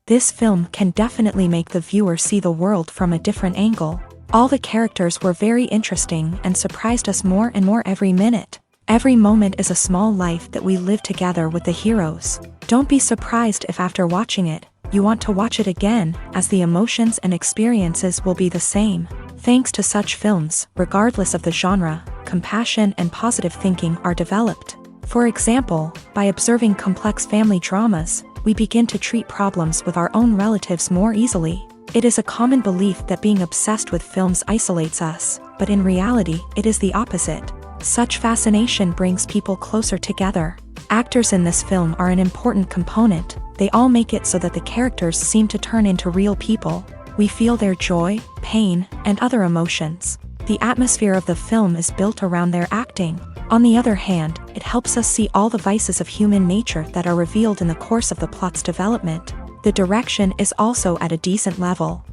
This film can definitely make the viewer see the world from a different angle. All the characters were very interesting and surprised us more and more every minute. Every moment is a small life that we live together with the heroes. Don't be surprised if after watching it, you want to watch it again, as the emotions and experiences will be the same. Thanks to such films, regardless of the genre, compassion and positive thinking are developed. For example, by observing complex family dramas, we begin to treat problems with our own relatives more easily. It is a common belief that being obsessed with films isolates us, but in reality, it is the opposite. Such fascination brings people closer together. Actors in this film are an important component. They all make it so that the characters seem to turn into real people. We feel their joy, pain, and other emotions. The atmosphere of the film is built around their acting. On the other hand, it helps us see all the vices of human nature that are revealed in the course of the plot's development. The direction is also at a decent level.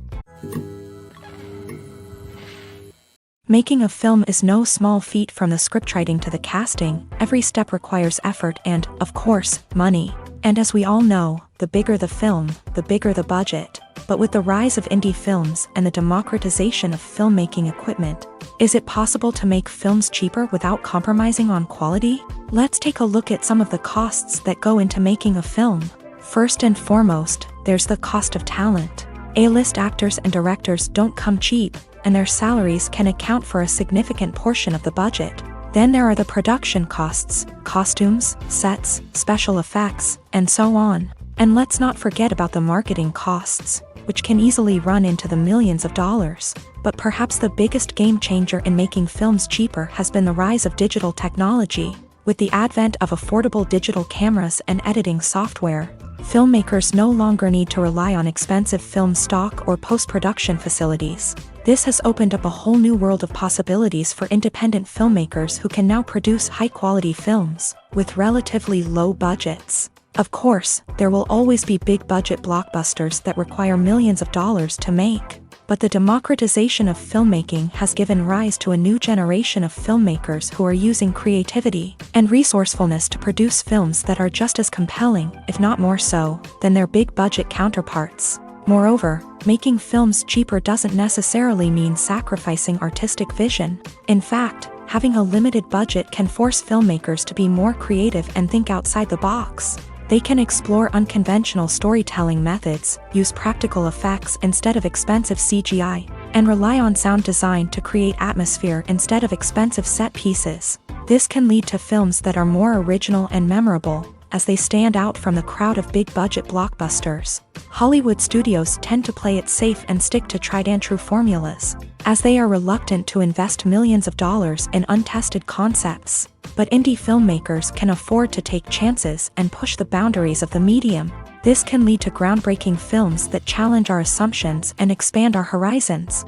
Making a film is no small feat, from the scriptwriting to the casting. Every step requires effort and, of course, money. And as we all know, the bigger the film, the bigger the budget. But with the rise of indie films and the democratization of filmmaking equipment, is it possible to make films cheaper without compromising on quality? Let's take a look at some of the costs that go into making a film. First and foremost, there's the cost of talent. A-list actors and directors don't come cheap, and their salaries can account for a significant portion of the budget. Then there are the production costs, costumes, sets, special effects, and so on. And let's not forget about the marketing costs, which can easily run into the millions of dollars. But perhaps the biggest game changer in making films cheaper has been the rise of digital technology. With the advent of affordable digital cameras and editing software, filmmakers no longer need to rely on expensive film stock or post-production facilities. This has opened up a whole new world of possibilities for independent filmmakers who can now produce high-quality films with relatively low budgets. Of course, there will always be big-budget blockbusters that require millions of dollars to make. But the democratization of filmmaking has given rise to a new generation of filmmakers who are using creativity and resourcefulness to produce films that are just as compelling, if not more so, than their big-budget counterparts. Moreover, making films cheaper doesn't necessarily mean sacrificing artistic vision. In fact, having a limited budget can force filmmakers to be more creative and think outside the box. They can explore unconventional storytelling methods, use practical effects instead of expensive CGI, and rely on sound design to create atmosphere instead of expensive set pieces. This can lead to films that are more original and memorable, as they stand out from the crowd of big-budget blockbusters. Hollywood studios tend to play it safe and stick to tried-and-true formulas, as they are reluctant to invest millions of dollars in untested concepts. But indie filmmakers can afford to take chances and push the boundaries of the medium. This can lead to groundbreaking films that challenge our assumptions and expand our horizons.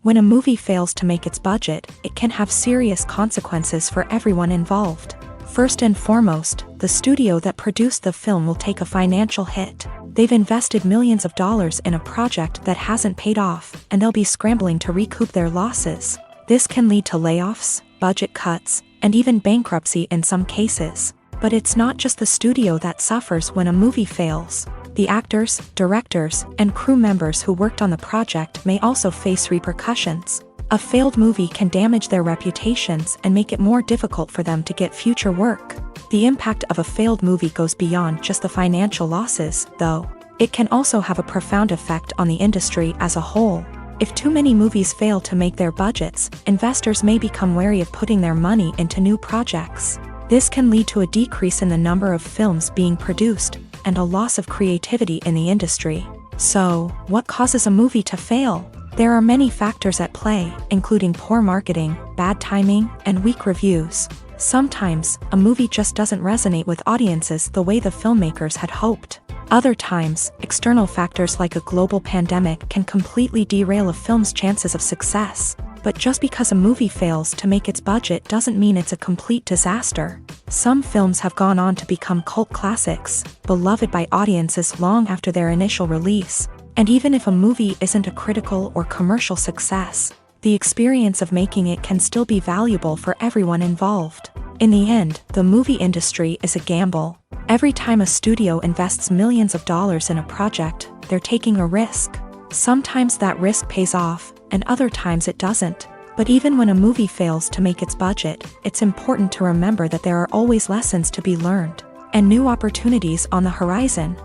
When a movie fails to make its budget, it can have serious consequences for everyone involved. First and foremost, the studio that produced the film will take a financial hit. They've invested millions of dollars in a project that hasn't paid off, and they'll be scrambling to recoup their losses. This can lead to layoffs, budget cuts, and even bankruptcy in some cases. But it's not just the studio that suffers when a movie fails. The actors, directors, and crew members who worked on the project may also face repercussions. A failed movie can damage their reputations and make it more difficult for them to get future work. The impact of a failed movie goes beyond just the financial losses, though. It can also have a profound effect on the industry as a whole. If too many movies fail to make their budgets, investors may become wary of putting their money into new projects. This can lead to a decrease in the number of films being produced, and a loss of creativity in the industry. So, what causes a movie to fail? There are many factors at play, including poor marketing, bad timing, and weak reviews. Sometimes, a movie just doesn't resonate with audiences the way the filmmakers had hoped. Other times, external factors like a global pandemic can completely derail a film's chances of success. But just because a movie fails to make its budget doesn't mean it's a complete disaster. Some films have gone on to become cult classics, beloved by audiences long after their initial release. And even if a movie isn't a critical or commercial success, the experience of making it can still be valuable for everyone involved. In the end, the movie industry is a gamble. Every time a studio invests millions of dollars in a project, they're taking a risk. Sometimes that risk pays off, and other times it doesn't. But even when a movie fails to make its budget, it's important to remember that there are always lessons to be learned, and new opportunities on the horizon.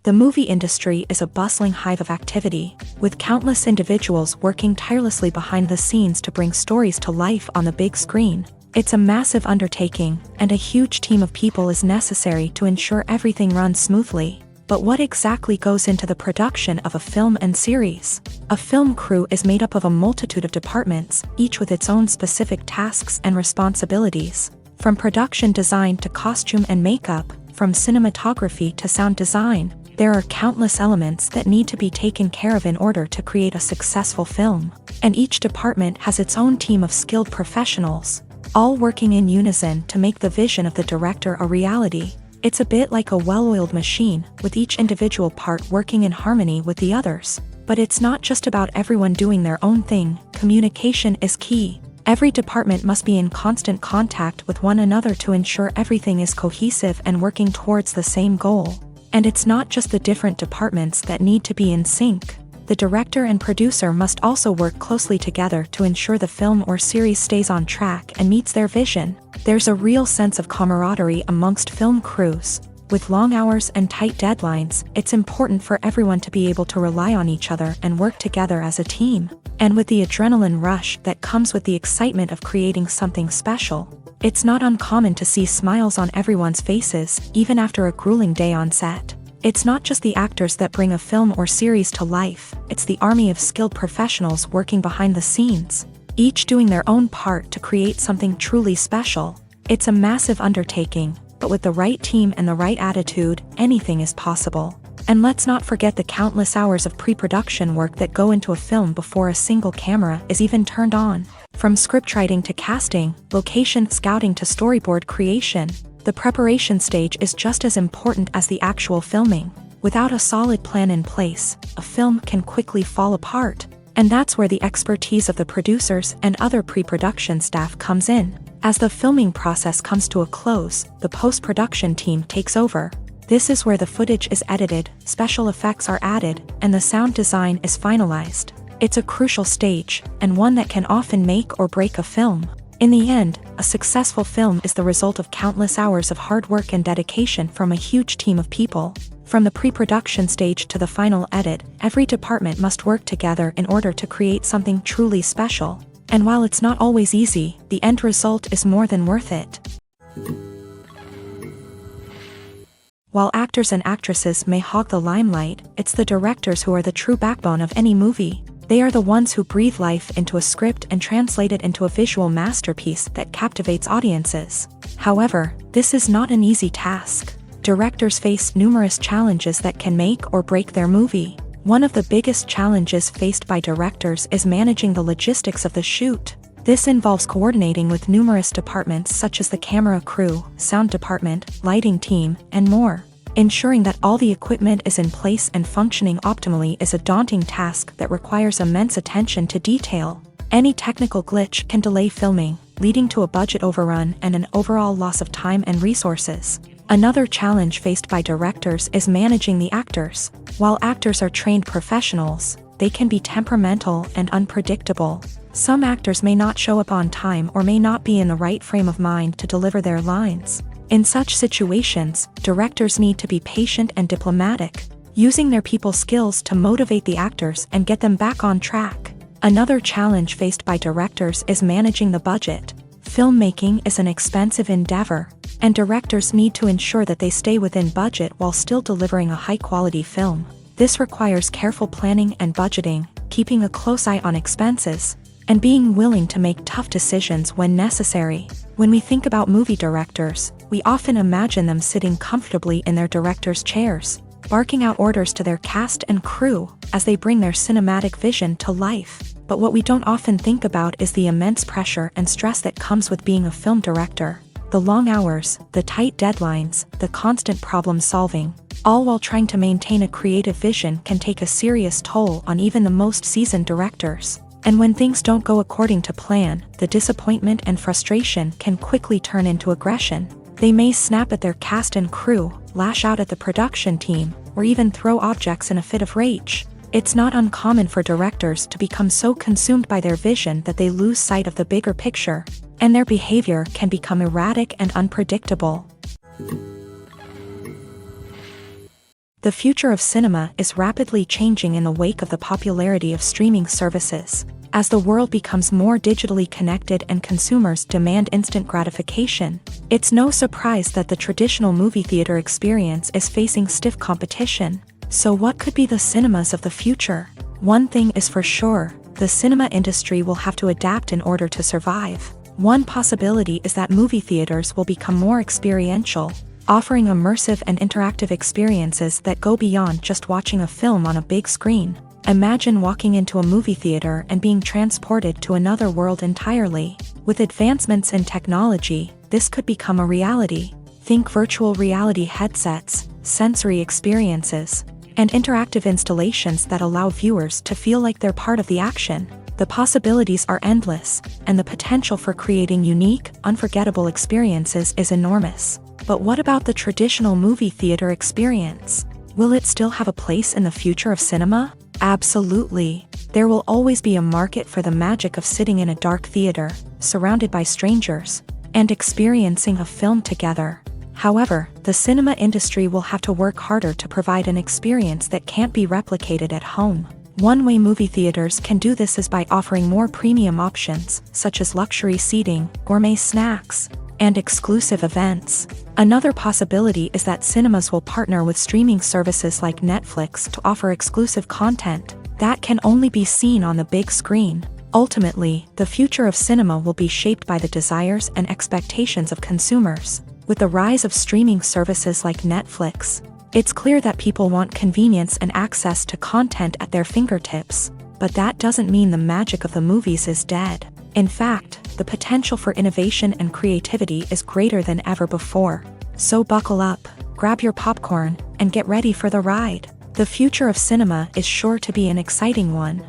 The movie industry is a bustling hive of activity, with countless individuals working tirelessly behind the scenes to bring stories to life on the big screen. It's a massive undertaking, and a huge team of people is necessary to ensure everything runs smoothly. But what exactly goes into the production of a film and series? A film crew is made up of a multitude of departments, each with its own specific tasks and responsibilities. From production design to costume and makeup, from cinematography to sound design, there are countless elements that need to be taken care of in order to create a successful film. And each department has its own team of skilled professionals, all working in unison to make the vision of the director a reality. It's a bit like a well-oiled machine, with each individual part working in harmony with the others. But it's not just about everyone doing their own thing. Communication is key. Every department must be in constant contact with one another to ensure everything is cohesive and working towards the same goal. And it's not just the different departments that need to be in sync. The director and producer must also work closely together to ensure the film or series stays on track and meets their vision. There's a real sense of camaraderie amongst film crews. With long hours and tight deadlines, it's important for everyone to be able to rely on each other and work together as a team. And with the adrenaline rush that comes with the excitement of creating something special, it's not uncommon to see smiles on everyone's faces, even after a grueling day on set. It's not just the actors that bring a film or series to life, it's the army of skilled professionals working behind the scenes, each doing their own part to create something truly special. It's a massive undertaking, but with the right team and the right attitude, anything is possible. And let's not forget the countless hours of pre-production work that go into a film before a single camera is even turned on. From scriptwriting to casting, location scouting to storyboard creation, the preparation stage is just as important as the actual filming. Without a solid plan in place, a film can quickly fall apart. And that's where the expertise of the producers and other pre-production staff comes in. As the filming process comes to a close, the post-production team takes over. This is where the footage is edited, special effects are added, and the sound design is finalized. It's a crucial stage, and one that can often make or break a film. In the end, a successful film is the result of countless hours of hard work and dedication from a huge team of people. From the pre-production stage to the final edit, every department must work together in order to create something truly special. And while it's not always easy, the end result is more than worth it. While actors and actresses may hog the limelight, it's the directors who are the true backbone of any movie. They are the ones who breathe life into a script and translate it into a visual masterpiece that captivates audiences. However, this is not an easy task. Directors face numerous challenges that can make or break their movie. One of the biggest challenges faced by directors is managing the logistics of the shoot. This involves coordinating with numerous departments such as the camera crew, sound department, lighting team, and more. Ensuring that all the equipment is in place and functioning optimally is a daunting task that requires immense attention to detail. Any technical glitch can delay filming, leading to a budget overrun and an overall loss of time and resources. Another challenge faced by directors is managing the actors. While actors are trained professionals, they can be temperamental and unpredictable. Some actors may not show up on time or may not be in the right frame of mind to deliver their lines. In such situations, directors need to be patient and diplomatic, using their people skills to motivate the actors and get them back on track. Another challenge faced by directors is managing the budget. Filmmaking is an expensive endeavor, and directors need to ensure that they stay within budget while still delivering a high-quality film. This requires careful planning and budgeting, keeping a close eye on expenses, and being willing to make tough decisions when necessary. When we think about movie directors, we often imagine them sitting comfortably in their director's chairs, barking out orders to their cast and crew as they bring their cinematic vision to life. But what we don't often think about is the immense pressure and stress that comes with being a film director. The long hours, the tight deadlines, the constant problem solving, all while trying to maintain a creative vision can take a serious toll on even the most seasoned directors. And when things don't go according to plan, the disappointment and frustration can quickly turn into aggression. They may snap at their cast and crew, lash out at the production team, or even throw objects in a fit of rage. It's not uncommon for directors to become so consumed by their vision that they lose sight of the bigger picture, and their behavior can become erratic and unpredictable. The future of cinema is rapidly changing in the wake of the popularity of streaming services. As the world becomes more digitally connected and consumers demand instant gratification, it's no surprise that the traditional movie theater experience is facing stiff competition. So what could be the cinemas of the future? One thing is for sure, the cinema industry will have to adapt in order to survive. One possibility is that movie theaters will become more experiential, offering immersive and interactive experiences that go beyond just watching a film on a big screen. Imagine walking into a movie theater and being transported to another world entirely. With advancements in technology, this could become a reality. Think virtual reality headsets, sensory experiences, and interactive installations that allow viewers to feel like they're part of the action. The possibilities are endless, and the potential for creating unique, unforgettable experiences is enormous. But what about the traditional movie theater experience? Will it still have a place in the future of cinema? Absolutely. There will always be a market for the magic of sitting in a dark theater, surrounded by strangers, and experiencing a film together. However, the cinema industry will have to work harder to provide an experience that can't be replicated at home. One way movie theaters can do this is by offering more premium options, such as luxury seating, gourmet snacks, and exclusive events. Another possibility is that cinemas will partner with streaming services like Netflix to offer exclusive content that can only be seen on the big screen. Ultimately, the future of cinema will be shaped by the desires and expectations of consumers. With the rise of streaming services like Netflix, it's clear that people want convenience and access to content at their fingertips. But that doesn't mean the magic of the movies is dead. In fact, the potential for innovation and creativity is greater than ever before. So buckle up, grab your popcorn, and get ready for the ride. The future of cinema is sure to be an exciting one.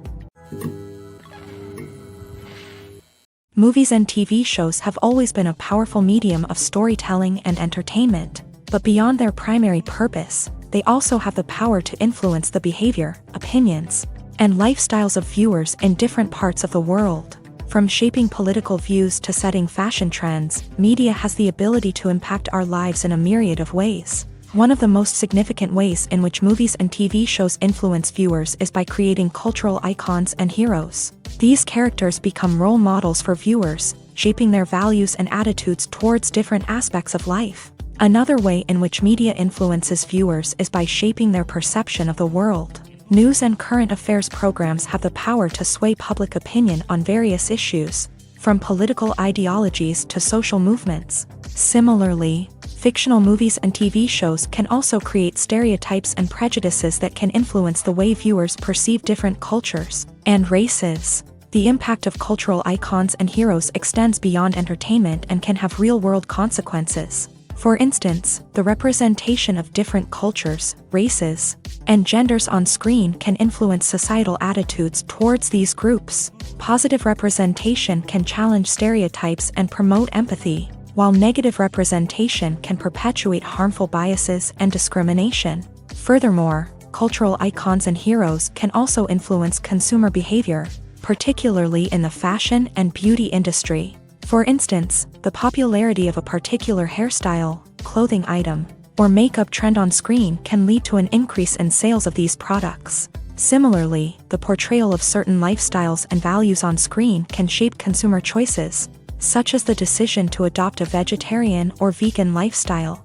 Movies and TV shows have always been a powerful medium of storytelling and entertainment, but beyond their primary purpose, they also have the power to influence the behavior, opinions, and lifestyles of viewers in different parts of the world. From shaping political views to setting fashion trends, media has the ability to impact our lives in a myriad of ways. One of the most significant ways in which movies and TV shows influence viewers is by creating cultural icons and heroes. These characters become role models for viewers, shaping their values and attitudes towards different aspects of life. Another way in which media influences viewers is by shaping their perception of the world. News and current affairs programs have the power to sway public opinion on various issues, from political ideologies to social movements. Similarly, fictional movies and TV shows can also create stereotypes and prejudices that can influence the way viewers perceive different cultures and races. The impact of cultural icons and heroes extends beyond entertainment and can have real-world consequences. For instance, the representation of different cultures, races, and genders on screen can influence societal attitudes towards these groups. Positive representation can challenge stereotypes and promote empathy, while negative representation can perpetuate harmful biases and discrimination. Furthermore, cultural icons and heroes can also influence consumer behavior, particularly in the fashion and beauty industry. For instance, the popularity of a particular hairstyle, clothing item, or makeup trend on screen can lead to an increase in sales of these products. Similarly, the portrayal of certain lifestyles and values on screen can shape consumer choices, such as the decision to adopt a vegetarian or vegan lifestyle.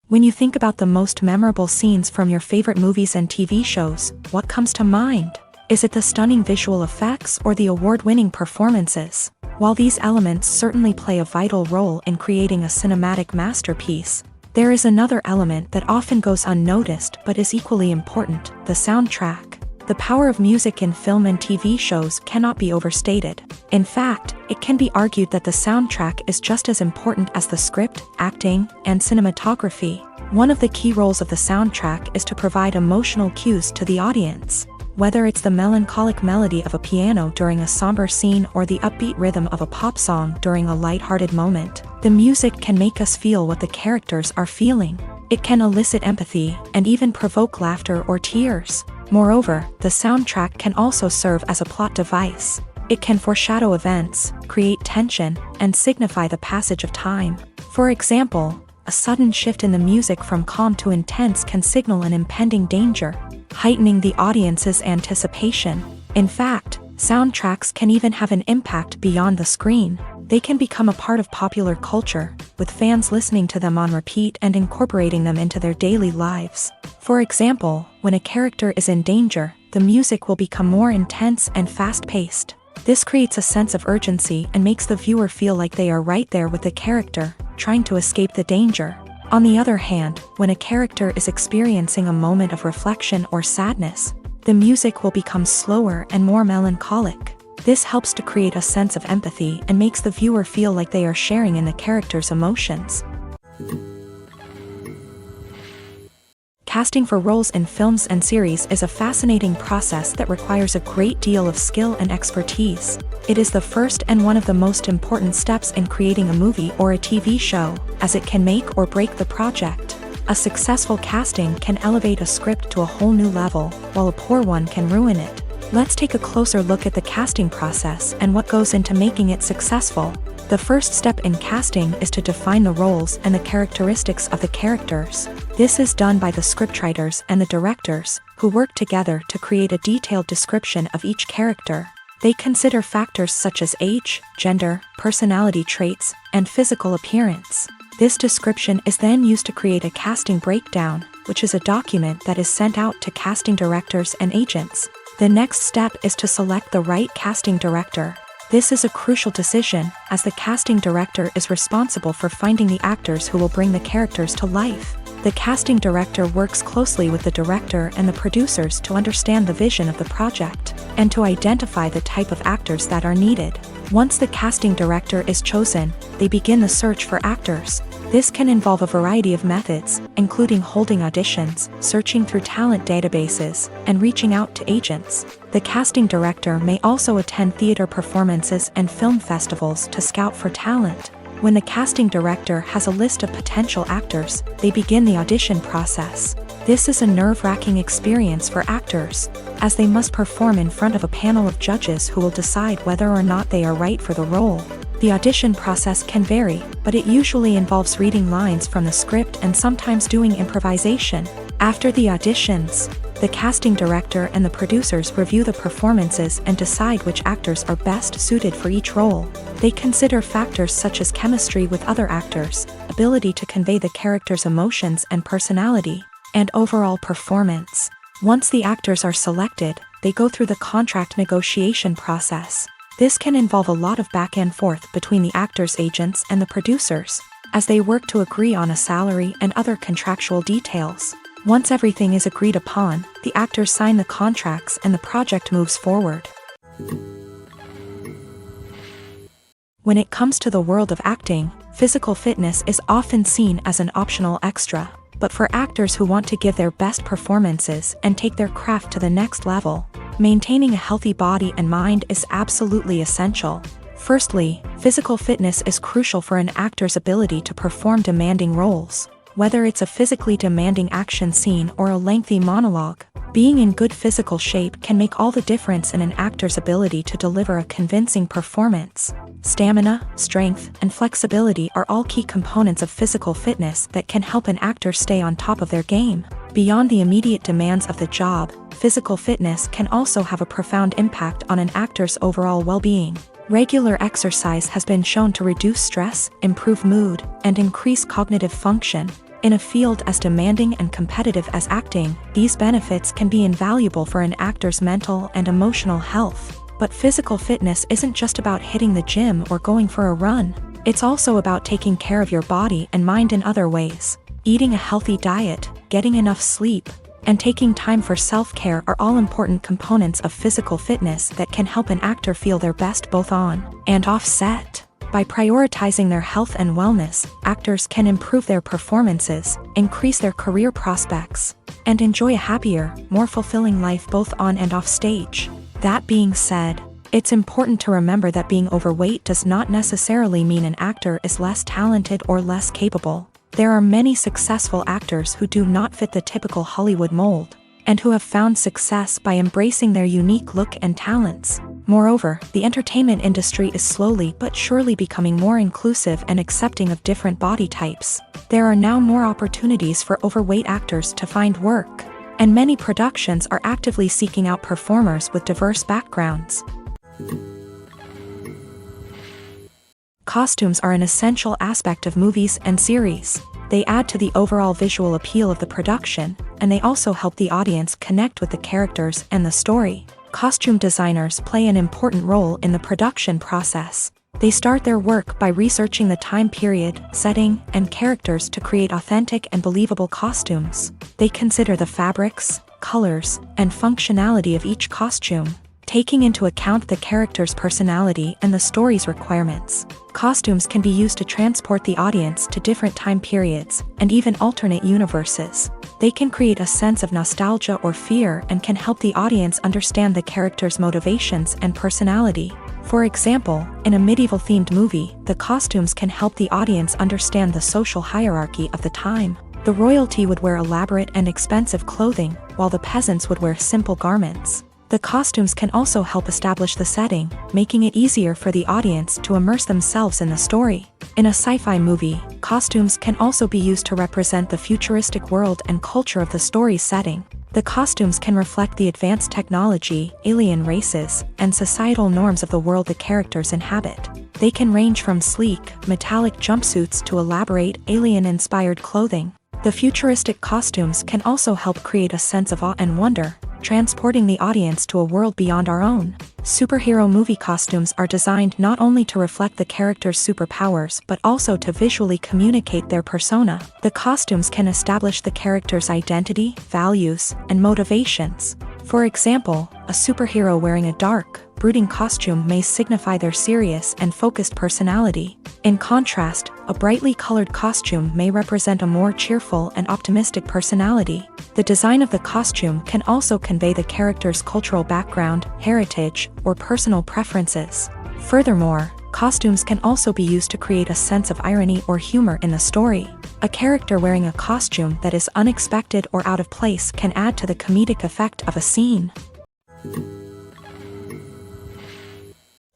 When you think about the most memorable scenes from your favorite movies and TV shows, what comes to mind? Is it the stunning visual effects or the award-winning performances? While these elements certainly play a vital role in creating a cinematic masterpiece, there is another element that often goes unnoticed but is equally important: the soundtrack. The power of music in film and TV shows cannot be overstated. In fact, it can be argued that the soundtrack is just as important as the script, acting, and cinematography. One of the key roles of the soundtrack is to provide emotional cues to the audience. Whether it's the melancholic melody of a piano during a somber scene or the upbeat rhythm of a pop song during a lighthearted moment, the music can make us feel what the characters are feeling. It can elicit empathy and even provoke laughter or tears. Moreover, the soundtrack can also serve as a plot device. It can foreshadow events, create tension, and signify the passage of time. For example, a sudden shift in the music from calm to intense can signal an impending danger, heightening the audience's anticipation. In fact, soundtracks can even have an impact beyond the screen. They can become a part of popular culture, with fans listening to them on repeat and incorporating them into their daily lives. For example, when a character is in danger, the music will become more intense and fast-paced. This creates a sense of urgency and makes the viewer feel like they are right there with the character, trying to escape the danger. On the other hand, when a character is experiencing a moment of reflection or sadness, the music will become slower and more melancholic. This helps to create a sense of empathy and makes the viewer feel like they are sharing in the character's emotions. Casting for roles in films and series is a fascinating process that requires a great deal of skill and expertise. It is the first and one of the most important steps in creating a movie or a TV show, as it can make or break the project. A successful casting can elevate a script to a whole new level, while a poor one can ruin it. Let's take a closer look at the casting process and what goes into making it successful. The first step in casting is to define the roles and the characteristics of the characters. This is done by the scriptwriters and the directors, who work together to create a detailed description of each character. They consider factors such as age, gender, personality traits, and physical appearance. This description is then used to create a casting breakdown, which is a document that is sent out to casting directors and agents. The next step is to select the right casting director. This is a crucial decision, as the casting director is responsible for finding the actors who will bring the characters to life. The casting director works closely with the director and the producers to understand the vision of the project, and to identify the type of actors that are needed. Once the casting director is chosen, they begin the search for actors. This can involve a variety of methods, including holding auditions, searching through talent databases, and reaching out to agents. The casting director may also attend theater performances and film festivals to scout for talent. When the casting director has a list of potential actors, they begin the audition process. This is a nerve-wracking experience for actors, as they must perform in front of a panel of judges who will decide whether or not they are right for the role. The audition process can vary, but it usually involves reading lines from the script and sometimes doing improvisation. After the auditions, the casting director and the producers review the performances and decide which actors are best suited for each role. They consider factors such as chemistry with other actors, ability to convey the character's emotions and personality, and overall performance. Once the actors are selected, they go through the contract negotiation process. This can involve a lot of back and forth between the actors' agents and the producers, as they work to agree on a salary and other contractual details. Once everything is agreed upon, the actors sign the contracts and the project moves forward. When it comes to the world of acting, physical fitness is often seen as an optional extra. But for actors who want to give their best performances and take their craft to the next level, maintaining a healthy body and mind is absolutely essential. Firstly, physical fitness is crucial for an actor's ability to perform demanding roles. Whether it's a physically demanding action scene or a lengthy monologue, being in good physical shape can make all the difference in an actor's ability to deliver a convincing performance. Stamina, strength, and flexibility are all key components of physical fitness that can help an actor stay on top of their game. Beyond the immediate demands of the job, physical fitness can also have a profound impact on an actor's overall well-being. Regular exercise has been shown to reduce stress, improve mood, and increase cognitive function. In a field as demanding and competitive as acting, these benefits can be invaluable for an actor's mental and emotional health. But physical fitness isn't just about hitting the gym or going for a run. It's also about taking care of your body and mind in other ways. Eating a healthy diet, getting enough sleep, and taking time for self-care are all important components of physical fitness that can help an actor feel their best both on and off set. By prioritizing their health and wellness, actors can improve their performances, increase their career prospects, and enjoy a happier, more fulfilling life both on and off stage. That being said, it's important to remember that being overweight does not necessarily mean an actor is less talented or less capable. There are many successful actors who do not fit the typical Hollywood mold, and who have found success by embracing their unique look and talents. Moreover, the entertainment industry is slowly but surely becoming more inclusive and accepting of different body types. There are now more opportunities for overweight actors to find work, and many productions are actively seeking out performers with diverse backgrounds. Costumes are an essential aspect of movies and series. They add to the overall visual appeal of the production, and they also help the audience connect with the characters and the story. Costume designers play an important role in the production process. They start their work by researching the time period, setting, and characters to create authentic and believable costumes. They consider the fabrics, colors, and functionality of each costume, taking into account the character's personality and the story's requirements. Costumes can be used to transport the audience to different time periods and even alternate universes. They can create a sense of nostalgia or fear and can help the audience understand the character's motivations and personality. For example, in a medieval-themed movie, the costumes can help the audience understand the social hierarchy of the time. The royalty would wear elaborate and expensive clothing, while the peasants would wear simple garments. The costumes can also help establish the setting, making it easier for the audience to immerse themselves in the story. In a sci-fi movie, costumes can also be used to represent the futuristic world and culture of the story's setting. The costumes can reflect the advanced technology, alien races, and societal norms of the world the characters inhabit. They can range from sleek, metallic jumpsuits to elaborate, alien-inspired clothing. The futuristic costumes can also help create a sense of awe and wonder, transporting the audience to a world beyond our own. Superhero movie costumes are designed not only to reflect the character's superpowers but also to visually communicate their persona. The costumes can establish the character's identity, values, and motivations. For example, a superhero wearing a dark, brooding costume may signify their serious and focused personality. In contrast, a brightly colored costume may represent a more cheerful and optimistic personality. The design of the costume can also convey the character's cultural background, heritage, or personal preferences. Furthermore, costumes can also be used to create a sense of irony or humor in the story. A character wearing a costume that is unexpected or out of place can add to the comedic effect of a scene.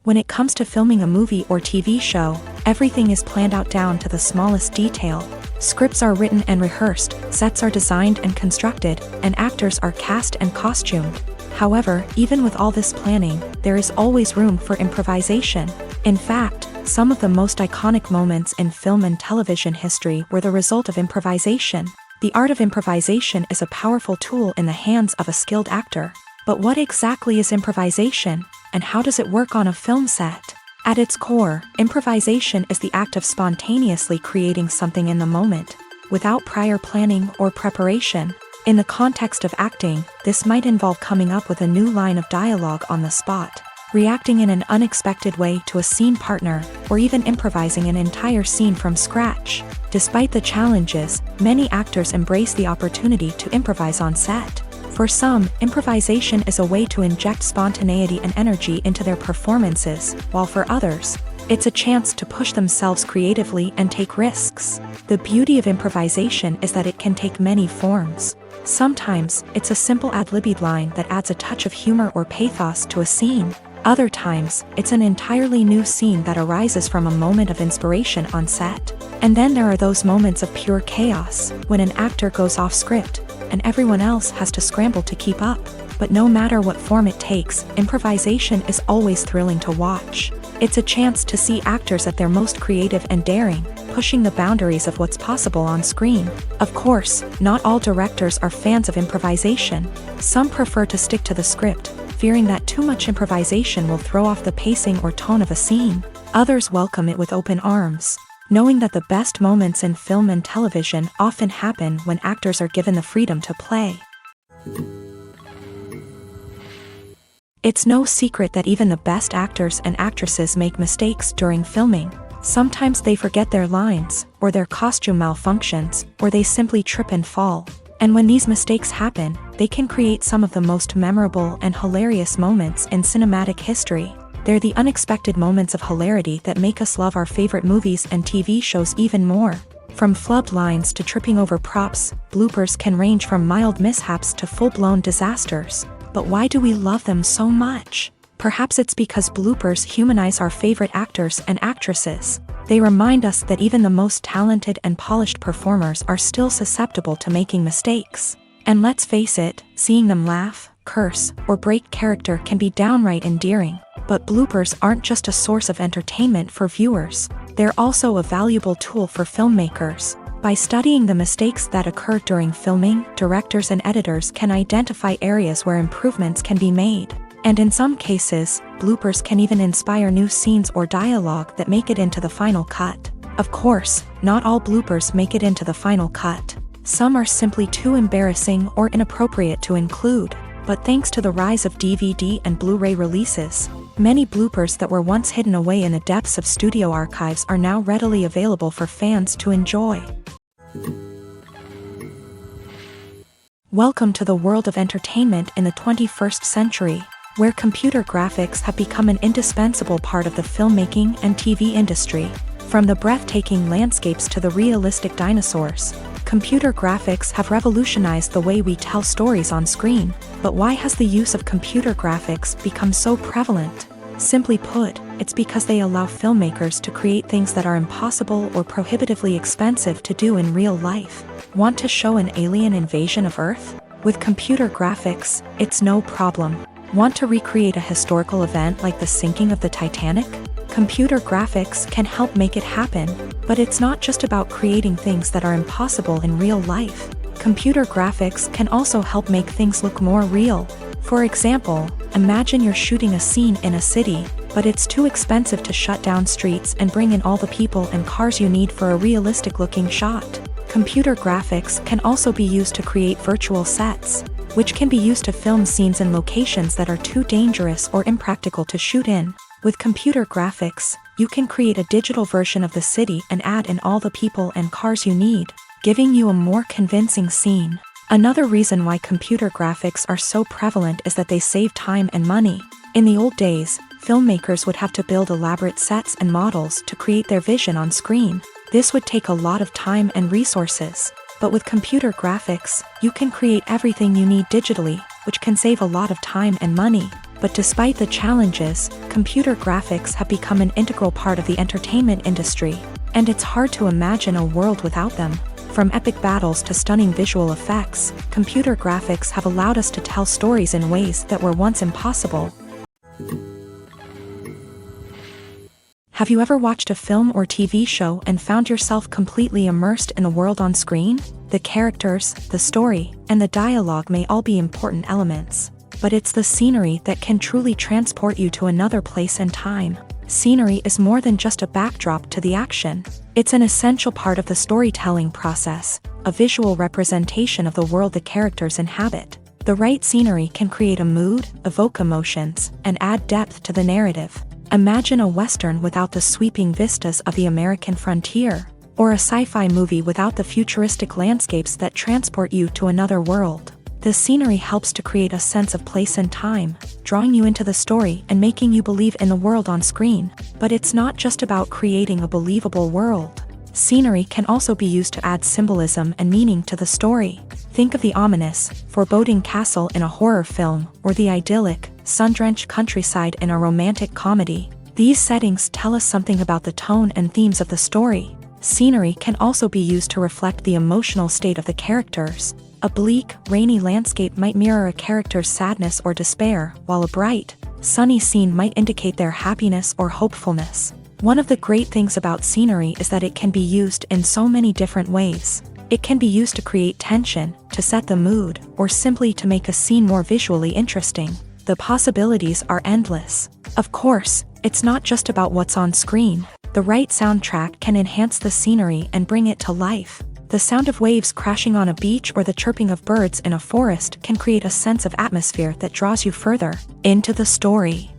When it comes to filming a movie or TV show, everything is planned out down to the smallest detail. Scripts are written and rehearsed, sets are designed and constructed, and actors are cast and costumed. However, even with all this planning, there is always room for improvisation. In fact, some of the most iconic moments in film and television history were the result of improvisation. The art of improvisation is a powerful tool in the hands of a skilled actor. But what exactly is improvisation, and how does it work on a film set? At its core, improvisation is the act of spontaneously creating something in the moment, without prior planning or preparation. In the context of acting, this might involve coming up with a new line of dialogue on the spot, reacting in an unexpected way to a scene partner, or even improvising an entire scene from scratch. Despite the challenges, many actors embrace the opportunity to improvise on set. For some, improvisation is a way to inject spontaneity and energy into their performances, while for others, It's a chance to push themselves creatively and take risks. The beauty of improvisation is that it can take many forms. Sometimes, it's a simple ad-libbed line that adds a touch of humor or pathos to a scene. Other times, it's an entirely new scene that arises from a moment of inspiration on set. And then there are those moments of pure chaos, when an actor goes off script, and everyone else has to scramble to keep up. But no matter what form it takes, improvisation is always thrilling to watch. It's a chance to see actors at their most creative and daring, pushing the boundaries of what's possible on screen. Of course, not all directors are fans of improvisation. Some prefer to stick to the script, fearing that too much improvisation will throw off the pacing or tone of a scene. Others welcome it with open arms, knowing that the best moments in film and television often happen when actors are given the freedom to play. It's no secret that even the best actors and actresses make mistakes during filming. Sometimes they forget their lines, or their costume malfunctions, or they simply trip and fall. And when these mistakes happen, they can create some of the most memorable and hilarious moments in cinematic history. They're the unexpected moments of hilarity that make us love our favorite movies and TV shows even more. From flubbed lines to tripping over props, bloopers can range from mild mishaps to full-blown disasters. But why do we love them so much? Perhaps it's because bloopers humanize our favorite actors and actresses. They remind us that even the most talented and polished performers are still susceptible to making mistakes. And let's face it, seeing them laugh, curse, or break character can be downright endearing. But bloopers aren't just a source of entertainment for viewers. They're also a valuable tool for filmmakers. By studying the mistakes that occur during filming, directors and editors can identify areas where improvements can be made. And in some cases, bloopers can even inspire new scenes or dialogue that make it into the final cut. Of course, not all bloopers make it into the final cut. Some are simply too embarrassing or inappropriate to include. But thanks to the rise of DVD and Blu-ray releases, many bloopers that were once hidden away in the depths of studio archives are now readily available for fans to enjoy. Welcome to the world of entertainment in the 21st century, where computer graphics have become an indispensable part of the filmmaking and TV industry. From the breathtaking landscapes to the realistic dinosaurs, computer graphics have revolutionized the way we tell stories on screen. But why has the use of computer graphics become so prevalent? Simply put, it's because they allow filmmakers to create things that are impossible or prohibitively expensive to do in real life. Want to show an alien invasion of Earth? With computer graphics, it's no problem. Want to recreate a historical event like the sinking of the Titanic? Computer graphics can help make it happen, but it's not just about creating things that are impossible in real life. Computer graphics can also help make things look more real. For example, imagine you're shooting a scene in a city, but it's too expensive to shut down streets and bring in all the people and cars you need for a realistic-looking shot. Computer graphics can also be used to create virtual sets, which can be used to film scenes in locations that are too dangerous or impractical to shoot in. With computer graphics, you can create a digital version of the city and add in all the people and cars you need, giving you a more convincing scene. Another reason why computer graphics are so prevalent is that they save time and money. In the old days, filmmakers would have to build elaborate sets and models to create their vision on screen. This would take a lot of time and resources. But with computer graphics, you can create everything you need digitally, which can save a lot of time and money. But despite the challenges, computer graphics have become an integral part of the entertainment industry, and it's hard to imagine a world without them. From epic battles to stunning visual effects, computer graphics have allowed us to tell stories in ways that were once impossible. Have you ever watched a film or TV show and found yourself completely immersed in the world on screen? The characters, the story, and the dialogue may all be important elements, but it's the scenery that can truly transport you to another place and time. Scenery is more than just a backdrop to the action. It's an essential part of the storytelling process, a visual representation of the world the characters inhabit. The right scenery can create a mood, evoke emotions, and add depth to the narrative. Imagine a Western without the sweeping vistas of the American frontier, or a sci-fi movie without the futuristic landscapes that transport you to another world. The scenery helps to create a sense of place and time, drawing you into the story and making you believe in the world on screen. But it's not just about creating a believable world. Scenery can also be used to add symbolism and meaning to the story. Think of the ominous, foreboding castle in a horror film, or the idyllic, sun-drenched countryside in a romantic comedy. These settings tell us something about the tone and themes of the story. Scenery can also be used to reflect the emotional state of the characters. A bleak, rainy landscape might mirror a character's sadness or despair, while a bright, sunny scene might indicate their happiness or hopefulness. One of the great things about scenery is that it can be used in so many different ways. It can be used to create tension, to set the mood, or simply to make a scene more visually interesting. The possibilities are endless. Of course, it's not just about what's on screen. The right soundtrack can enhance the scenery and bring it to life. The sound of waves crashing on a beach or the chirping of birds in a forest can create a sense of atmosphere that draws you further into the story.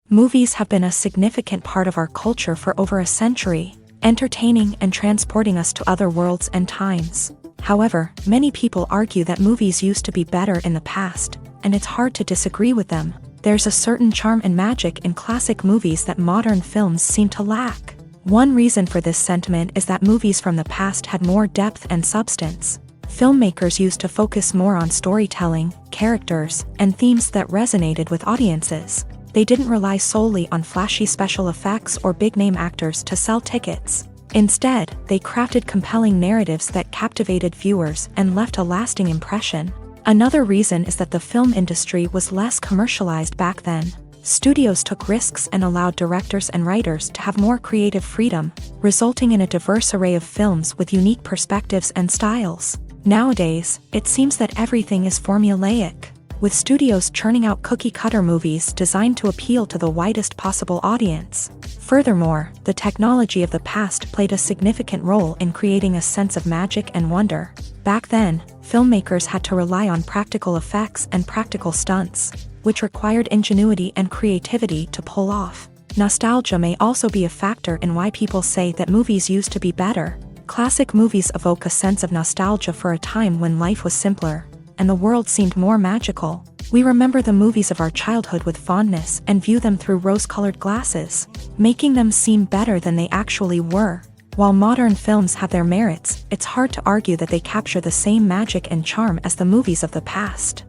Movies have been a significant part of our culture for over a century, entertaining and transporting us to other worlds and times. However, many people argue that movies used to be better in the past, and it's hard to disagree with them. There's a certain charm and magic in classic movies that modern films seem to lack. One reason for this sentiment is that movies from the past had more depth and substance. Filmmakers used to focus more on storytelling, characters, and themes that resonated with audiences. They didn't rely solely on flashy special effects or big-name actors to sell tickets. Instead, they crafted compelling narratives that captivated viewers and left a lasting impression. Another reason is that the film industry was less commercialized back then. Studios took risks and allowed directors and writers to have more creative freedom, resulting in a diverse array of films with unique perspectives and styles. Nowadays, it seems that everything is formulaic, with studios churning out cookie-cutter movies designed to appeal to the widest possible audience. Furthermore, the technology of the past played a significant role in creating a sense of magic and wonder. Back then, filmmakers had to rely on practical effects and practical stunts, which required ingenuity and creativity to pull off. Nostalgia may also be a factor in why people say that movies used to be better. Classic movies evoke a sense of nostalgia for a time when life was simpler, and the world seemed more magical. We remember the movies of our childhood with fondness and view them through rose-colored glasses, making them seem better than they actually were. While modern films have their merits, it's hard to argue that they capture the same magic and charm as the movies of the past.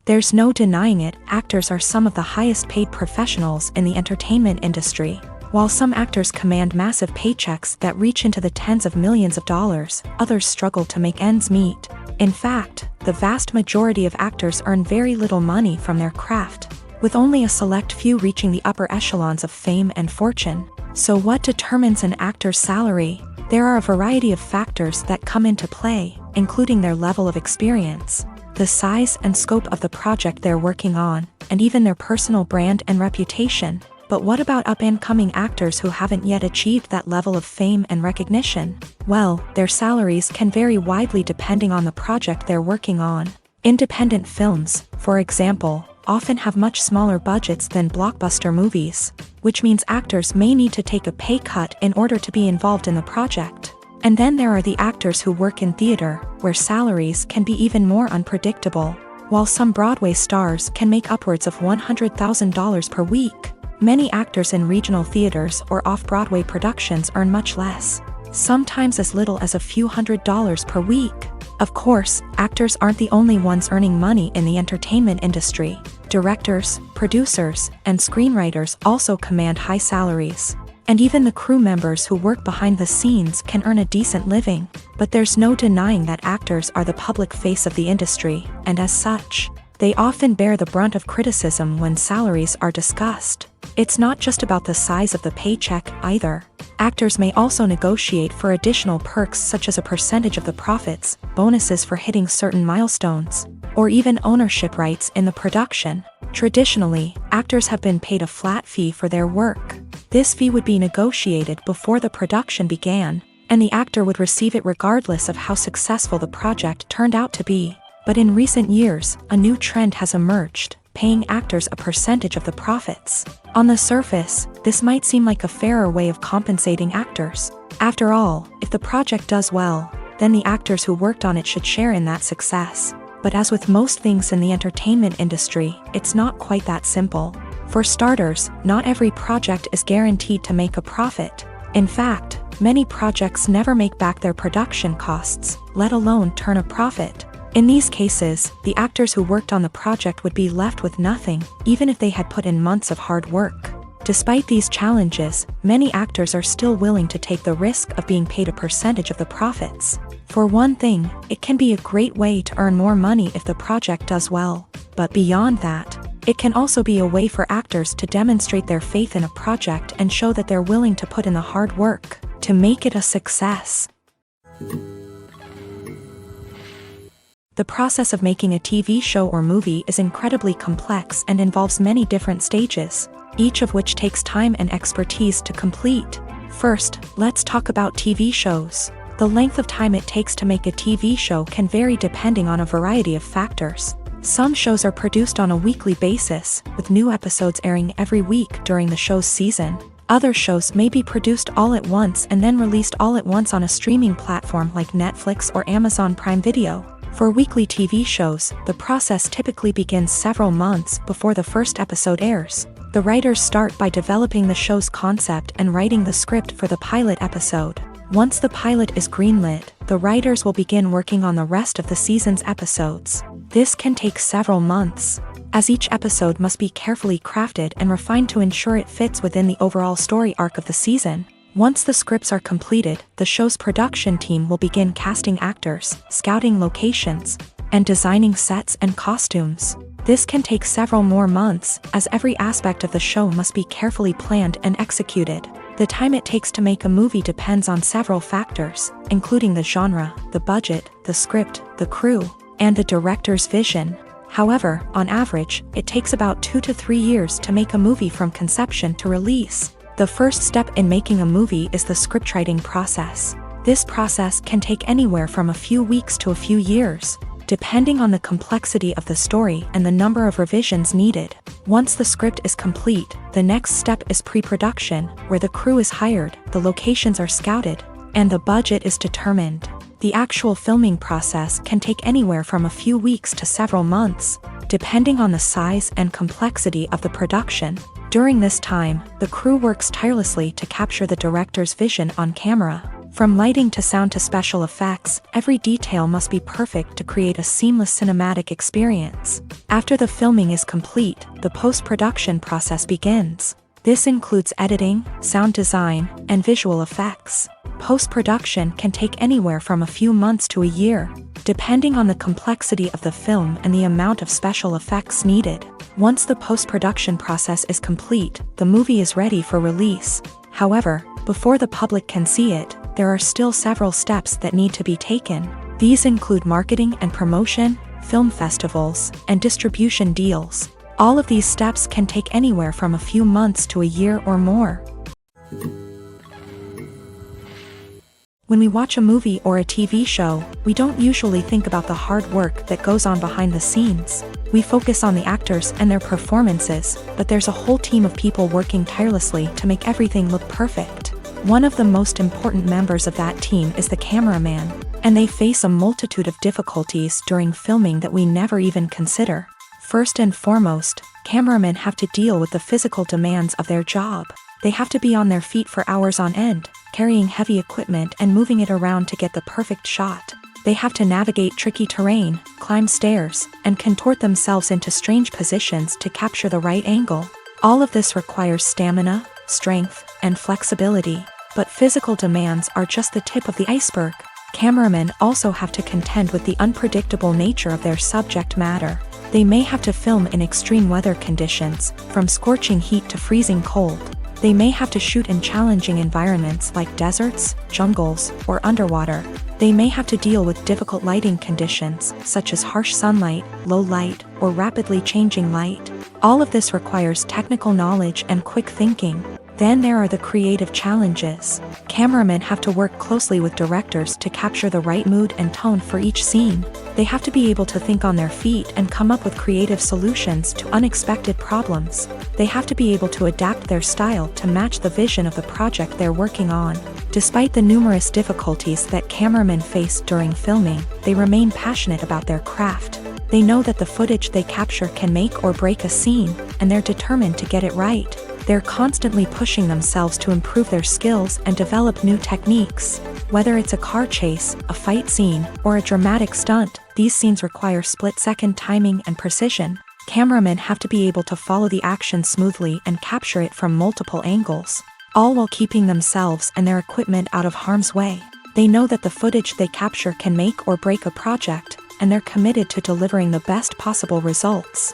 There's no denying it, actors are some of the highest-paid professionals in the entertainment industry. While some actors command massive paychecks that reach into the tens of millions of dollars, others struggle to make ends meet. In fact, the vast majority of actors earn very little money from their craft, with only a select few reaching the upper echelons of fame and fortune. So what determines an actor's salary? There are a variety of factors that come into play, including their level of experience, the size and scope of the project they're working on, and even their personal brand and reputation. But what about up-and-coming actors who haven't yet achieved that level of fame and recognition? Well, their salaries can vary widely depending on the project they're working on. Independent films, for example, often have much smaller budgets than blockbuster movies, which means actors may need to take a pay cut in order to be involved in the project. And then there are the actors who work in theater, where salaries can be even more unpredictable. While some Broadway stars can make upwards of $100,000 per week, many actors in regional theaters or off-Broadway productions earn much less, sometimes as little as a few $100s per week. Of course, actors aren't the only ones earning money in the entertainment industry. Directors, producers, and screenwriters also command high salaries. And even the crew members who work behind the scenes can earn a decent living. But there's no denying that actors are the public face of the industry, and as such, they often bear the brunt of criticism when salaries are discussed. It's not just about the size of the paycheck, either. Actors may also negotiate for additional perks such as a percentage of the profits, bonuses for hitting certain milestones, or even ownership rights in the production. Traditionally, actors have been paid a flat fee for their work. This fee would be negotiated before the production began, and the actor would receive it regardless of how successful the project turned out to be. But in recent years, a new trend has emerged. paying actors a percentage of the profits. On the surface, this might seem like a fairer way of compensating actors. After all, if the project does well, then the actors who worked on it should share in that success. But as with most things in the entertainment industry, it's not quite that simple. For starters, not every project is guaranteed to make a profit. In fact, many projects never make back their production costs, let alone turn a profit. In these cases, the actors who worked on the project would be left with nothing, even if they had put in months of hard work. Despite these challenges, many actors are still willing to take the risk of being paid a percentage of the profits. For one thing, it can be a great way to earn more money if the project does well. But beyond that, it can also be a way for actors to demonstrate their faith in a project and show that they're willing to put in the hard work to make it a success. The process of making a TV show or movie is incredibly complex and involves many different stages, each of which takes time and expertise to complete. First, let's talk about TV shows. The length of time it takes to make a TV show can vary depending on a variety of factors. Some shows are produced on a weekly basis, with new episodes airing every week during the show's season. Other shows may be produced all at once and then released all at once on a streaming platform like Netflix or Amazon Prime Video. For weekly TV shows, the process typically begins several months before the first episode airs. The writers start by developing the show's concept and writing the script for the pilot episode. Once the pilot is greenlit, the writers will begin working on the rest of the season's episodes. This can take several months, as each episode must be carefully crafted and refined to ensure it fits within the overall story arc of the season. Once the scripts are completed, the show's production team will begin casting actors, scouting locations, and designing sets and costumes. This can take several more months, as every aspect of the show must be carefully planned and executed. The time it takes to make a movie depends on several factors, including the genre, the budget, the script, the crew, and the director's vision. However, on average, it takes about 2 to 3 years to make a movie from conception to release. The first step in making a movie is the scriptwriting process. This process can take anywhere from a few weeks to a few years, depending on the complexity of the story and the number of revisions needed. Once the script is complete, the next step is pre-production, where the crew is hired, the locations are scouted, and the budget is determined. The actual filming process can take anywhere from a few weeks to several months, depending on the size and complexity of the production. During this time, the crew works tirelessly to capture the director's vision on camera. From lighting to sound to special effects, every detail must be perfect to create a seamless cinematic experience. After the filming is complete, the post-production process begins. This includes editing, sound design, and visual effects. Post-production can take anywhere from a few months to a year, depending on the complexity of the film and the amount of special effects needed. Once the post-production process is complete, the movie is ready for release. However, before the public can see it, there are still several steps that need to be taken. These include marketing and promotion, film festivals, and distribution deals. All of these steps can take anywhere from a few months to a year or more. When we watch a movie or a TV show, we don't usually think about the hard work that goes on behind the scenes. We focus on the actors and their performances, but there's a whole team of people working tirelessly to make everything look perfect. One of the most important members of that team is the cameraman, and they face a multitude of difficulties during filming that we never even consider. First and foremost, cameramen have to deal with the physical demands of their job. They have to be on their feet for hours on end, carrying heavy equipment and moving it around to get the perfect shot. They have to navigate tricky terrain, climb stairs, and contort themselves into strange positions to capture the right angle. All of this requires stamina, strength, and flexibility. But physical demands are just the tip of the iceberg. Cameramen also have to contend with the unpredictable nature of their subject matter. They may have to film in extreme weather conditions, from scorching heat to freezing cold. They may have to shoot in challenging environments like deserts, jungles, or underwater. They may have to deal with difficult lighting conditions, such as harsh sunlight, low light, or rapidly changing light. All of this requires technical knowledge and quick thinking. Then there are the creative challenges. Cameramen have to work closely with directors to capture the right mood and tone for each scene. They have to be able to think on their feet and come up with creative solutions to unexpected problems. They have to be able to adapt their style to match the vision of the project they're working on. Despite the numerous difficulties that cameramen face during filming, they remain passionate about their craft. They know that the footage they capture can make or break a scene, and they're determined to get it right. They're constantly pushing themselves to improve their skills and develop new techniques. Whether it's a car chase, a fight scene, or a dramatic stunt, these scenes require split-second timing and precision. Cameramen have to be able to follow the action smoothly and capture it from multiple angles, all while keeping themselves and their equipment out of harm's way. They know that the footage they capture can make or break a project, and they're committed to delivering the best possible results.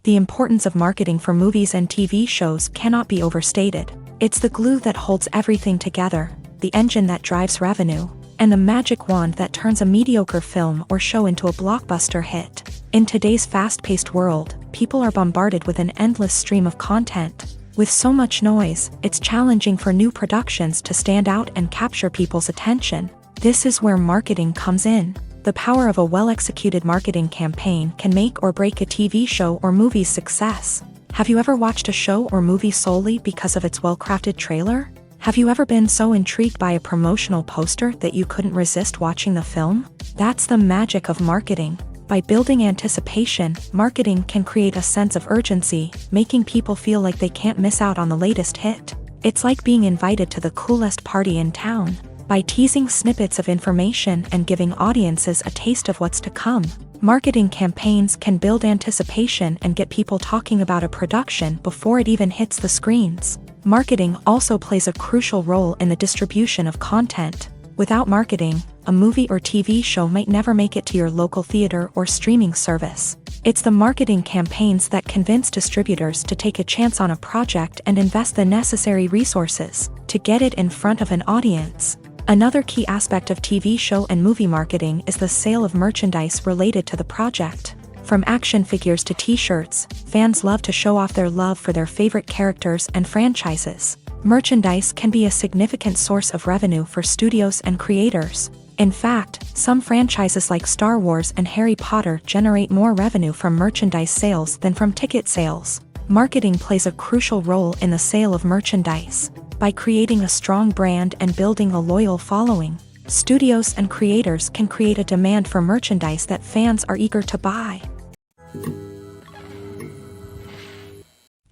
The importance of marketing for movies and TV shows cannot be overstated. It's the glue that holds everything together, the engine that drives revenue, and the magic wand that turns a mediocre film or show into a blockbuster hit. In today's fast-paced world, people are bombarded with an endless stream of content. With so much noise, it's challenging for new productions to stand out and capture people's attention. This is where marketing comes in. The power of a well-executed marketing campaign can make or break a TV show or movie's success. Have you ever watched a show or movie solely because of its well-crafted trailer? Have you ever been so intrigued by a promotional poster that you couldn't resist watching the film? That's the magic of marketing. By building anticipation, marketing can create a sense of urgency, making people feel like they can't miss out on the latest hit. It's like being invited to the coolest party in town. By teasing snippets of information and giving audiences a taste of what's to come, marketing campaigns can build anticipation and get people talking about a production before it even hits the screens. Marketing also plays a crucial role in the distribution of content. Without marketing, a movie or TV show might never make it to your local theater or streaming service. It's the marketing campaigns that convince distributors to take a chance on a project and invest the necessary resources to get it in front of an audience. Another key aspect of TV show and movie marketing is the sale of merchandise related to the project. From action figures to t-shirts, fans love to show off their love for their favorite characters and franchises. Merchandise can be a significant source of revenue for studios and creators. In fact, some franchises like Star Wars and Harry Potter generate more revenue from merchandise sales than from ticket sales. Marketing plays a crucial role in the sale of merchandise. By creating a strong brand and building a loyal following, studios and creators can create a demand for merchandise that fans are eager to buy.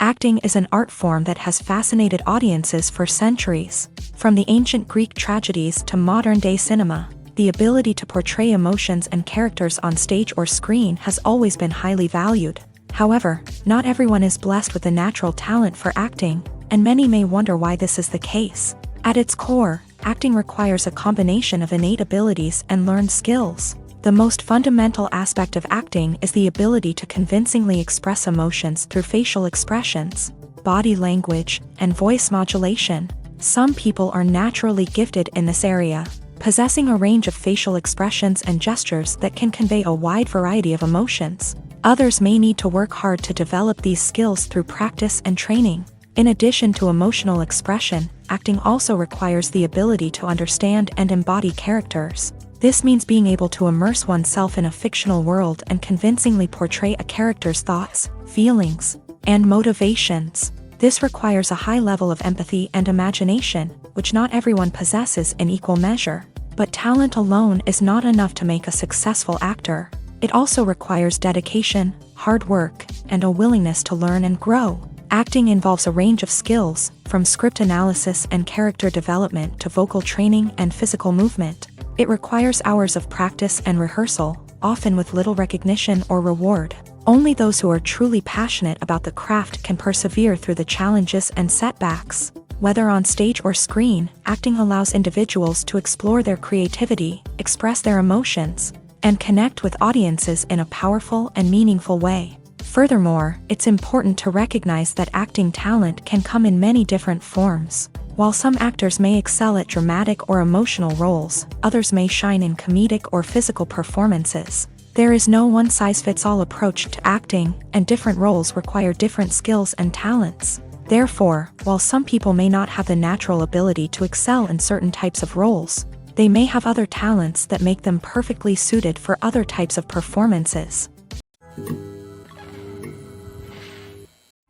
Acting is an art form that has fascinated audiences for centuries. From the ancient Greek tragedies to modern-day cinema, the ability to portray emotions and characters on stage or screen has always been highly valued. However, not everyone is blessed with a natural talent for acting, and many may wonder why this is the case. At its core, acting requires a combination of innate abilities and learned skills. The most fundamental aspect of acting is the ability to convincingly express emotions through facial expressions, body language, and voice modulation. Some people are naturally gifted in this area, possessing a range of facial expressions and gestures that can convey a wide variety of emotions. Others may need to work hard to develop these skills through practice and training. In addition to emotional expression, acting also requires the ability to understand and embody characters. This means being able to immerse oneself in a fictional world and convincingly portray a character's thoughts, feelings, and motivations. This requires a high level of empathy and imagination, which not everyone possesses in equal measure. But talent alone is not enough to make a successful actor. It also requires dedication, hard work, and a willingness to learn and grow. Acting involves a range of skills, from script analysis and character development to vocal training and physical movement. It requires hours of practice and rehearsal, often with little recognition or reward. Only those who are truly passionate about the craft can persevere through the challenges and setbacks. Whether on stage or screen, acting allows individuals to explore their creativity, express their emotions, and connect with audiences in a powerful and meaningful way. Furthermore, it's important to recognize that acting talent can come in many different forms. While some actors may excel at dramatic or emotional roles, others may shine in comedic or physical performances. There is no one-size-fits-all approach to acting, and different roles require different skills and talents. Therefore, while some people may not have the natural ability to excel in certain types of roles, they may have other talents that make them perfectly suited for other types of performances.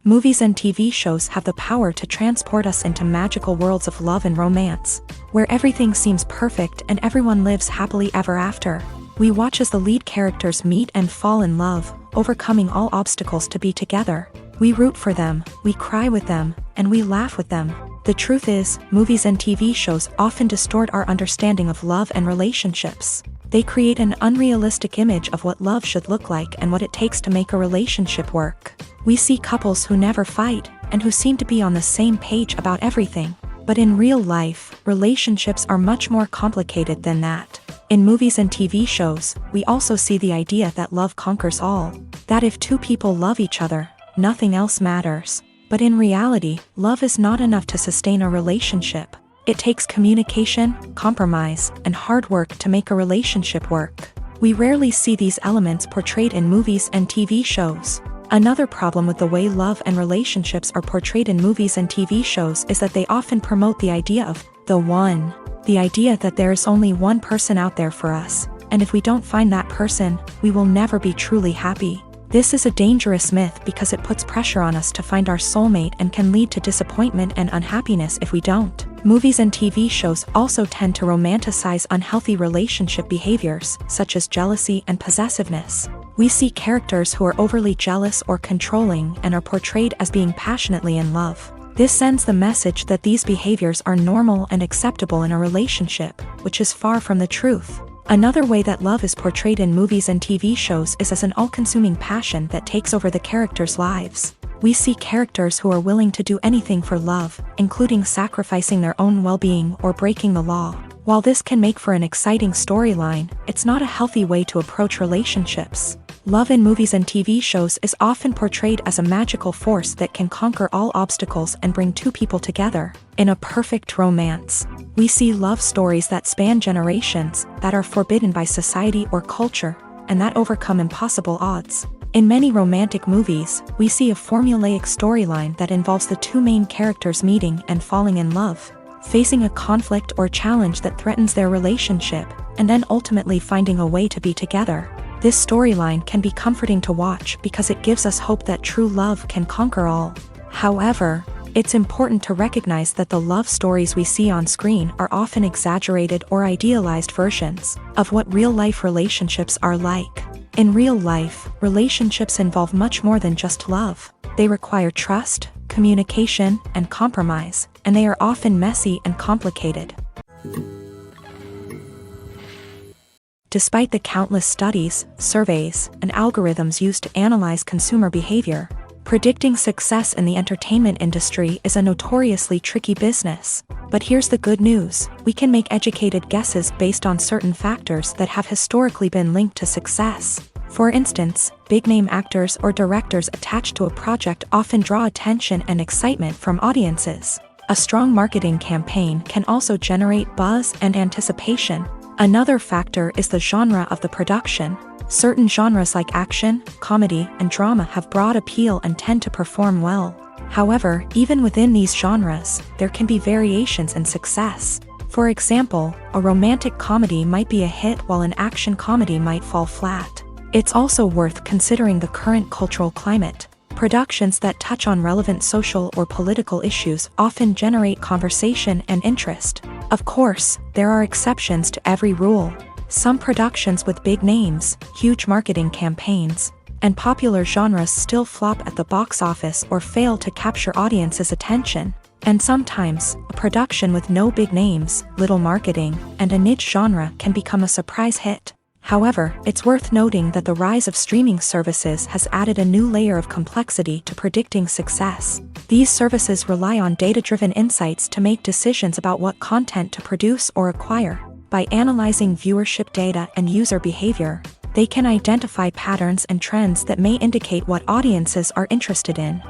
Movies and TV shows have the power to transport us into magical worlds of love and romance, where everything seems perfect and everyone lives happily ever after. We watch as the lead characters meet and fall in love, overcoming all obstacles to be together. We root for them, we cry with them, and we laugh with them. The truth is, movies and TV shows often distort our understanding of love and relationships. They create an unrealistic image of what love should look like and what it takes to make a relationship work. We see couples who never fight, and who seem to be on the same page about everything. But in real life, relationships are much more complicated than that. In movies and TV shows, we also see the idea that love conquers all. That if two people love each other, nothing else matters. But in reality, love is not enough to sustain a relationship. It takes communication, compromise, and hard work to make a relationship work. We rarely see these elements portrayed in movies and TV shows. Another problem with the way love and relationships are portrayed in movies and TV shows is that they often promote the idea of the one. The idea that there is only one person out there for us, and if we don't find that person, we will never be truly happy. This is a dangerous myth because it puts pressure on us to find our soulmate and can lead to disappointment and unhappiness if we don't. Movies and TV shows also tend to romanticize unhealthy relationship behaviors, such as jealousy and possessiveness. We see characters who are overly jealous or controlling and are portrayed as being passionately in love. This sends the message that these behaviors are normal and acceptable in a relationship, which is far from the truth. Another way that love is portrayed in movies and TV shows is as an all-consuming passion that takes over the characters' lives. We see characters who are willing to do anything for love, including sacrificing their own well-being or breaking the law. While this can make for an exciting storyline, it's not a healthy way to approach relationships. Love in movies and TV shows is often portrayed as a magical force that can conquer all obstacles and bring two people together in a perfect romance. We see love stories that span generations, that are forbidden by society or culture, and that overcome impossible odds. In many romantic movies, we see a formulaic storyline that involves the two main characters meeting and falling in love, facing a conflict or challenge that threatens their relationship, and then ultimately finding a way to be together. This storyline can be comforting to watch because it gives us hope that true love can conquer all. However, it's important to recognize that the love stories we see on screen are often exaggerated or idealized versions of what real-life relationships are like. In real life, relationships involve much more than just love. They require trust, communication, and compromise, and they are often messy and complicated. Despite the countless studies, surveys, and algorithms used to analyze consumer behavior, predicting success in the entertainment industry is a notoriously tricky business. But here's the good news: we can make educated guesses based on certain factors that have historically been linked to success. For instance, big-name actors or directors attached to a project often draw attention and excitement from audiences. A strong marketing campaign can also generate buzz and anticipation. Another factor is the genre of the production. Certain genres like action, comedy, and drama have broad appeal and tend to perform well. However, even within these genres, there can be variations in success. For example, a romantic comedy might be a hit while an action comedy might fall flat. It's also worth considering the current cultural climate. Productions that touch on relevant social or political issues often generate conversation and interest. Of course, there are exceptions to every rule. Some productions with big names, huge marketing campaigns, and popular genres still flop at the box office or fail to capture audiences' attention. And sometimes, a production with no big names, little marketing, and a niche genre can become a surprise hit. However, it's worth noting that the rise of streaming services has added a new layer of complexity to predicting success. These services rely on data-driven insights to make decisions about what content to produce or acquire. By analyzing viewership data and user behavior, they can identify patterns and trends that may indicate what audiences are interested in.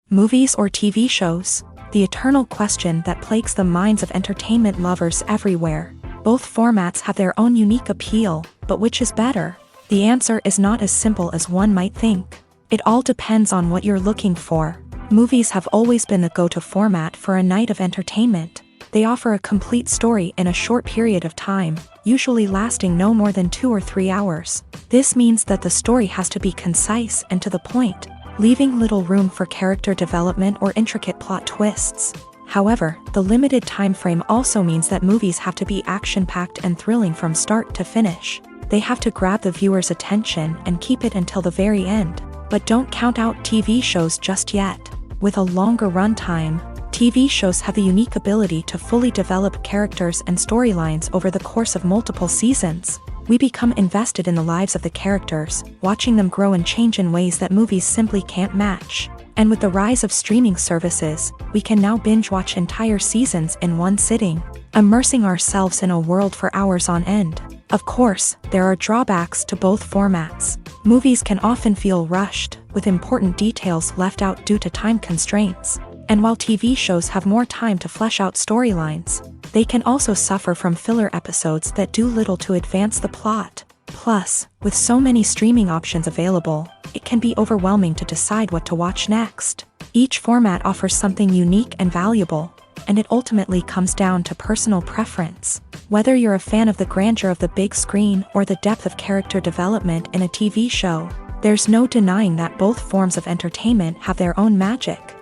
Movies or TV shows? The eternal question that plagues the minds of entertainment lovers everywhere. Both formats have their own unique appeal, but which is better? The answer is not as simple as one might think. It all depends on what you're looking for. Movies have always been the go-to format for a night of entertainment. They offer a complete story in a short period of time, usually lasting no more than 2 or 3 hours. This means that the story has to be concise and to the point, leaving little room for character development or intricate plot twists. However, the limited time frame also means that movies have to be action-packed and thrilling from start to finish. They have to grab the viewer's attention and keep it until the very end. But don't count out TV shows just yet. With a longer runtime, TV shows have the unique ability to fully develop characters and storylines over the course of multiple seasons. We become invested in the lives of the characters, watching them grow and change in ways that movies simply can't match. And with the rise of streaming services, we can now binge-watch entire seasons in one sitting, immersing ourselves in a world for hours on end. Of course, there are drawbacks to both formats. Movies can often feel rushed, with important details left out due to time constraints. And while TV shows have more time to flesh out storylines, they can also suffer from filler episodes that do little to advance the plot. Plus, with so many streaming options available, it can be overwhelming to decide what to watch next. Each format offers something unique and valuable, and it ultimately comes down to personal preference. Whether you're a fan of the grandeur of the big screen or the depth of character development in a TV show, there's no denying that both forms of entertainment have their own magic.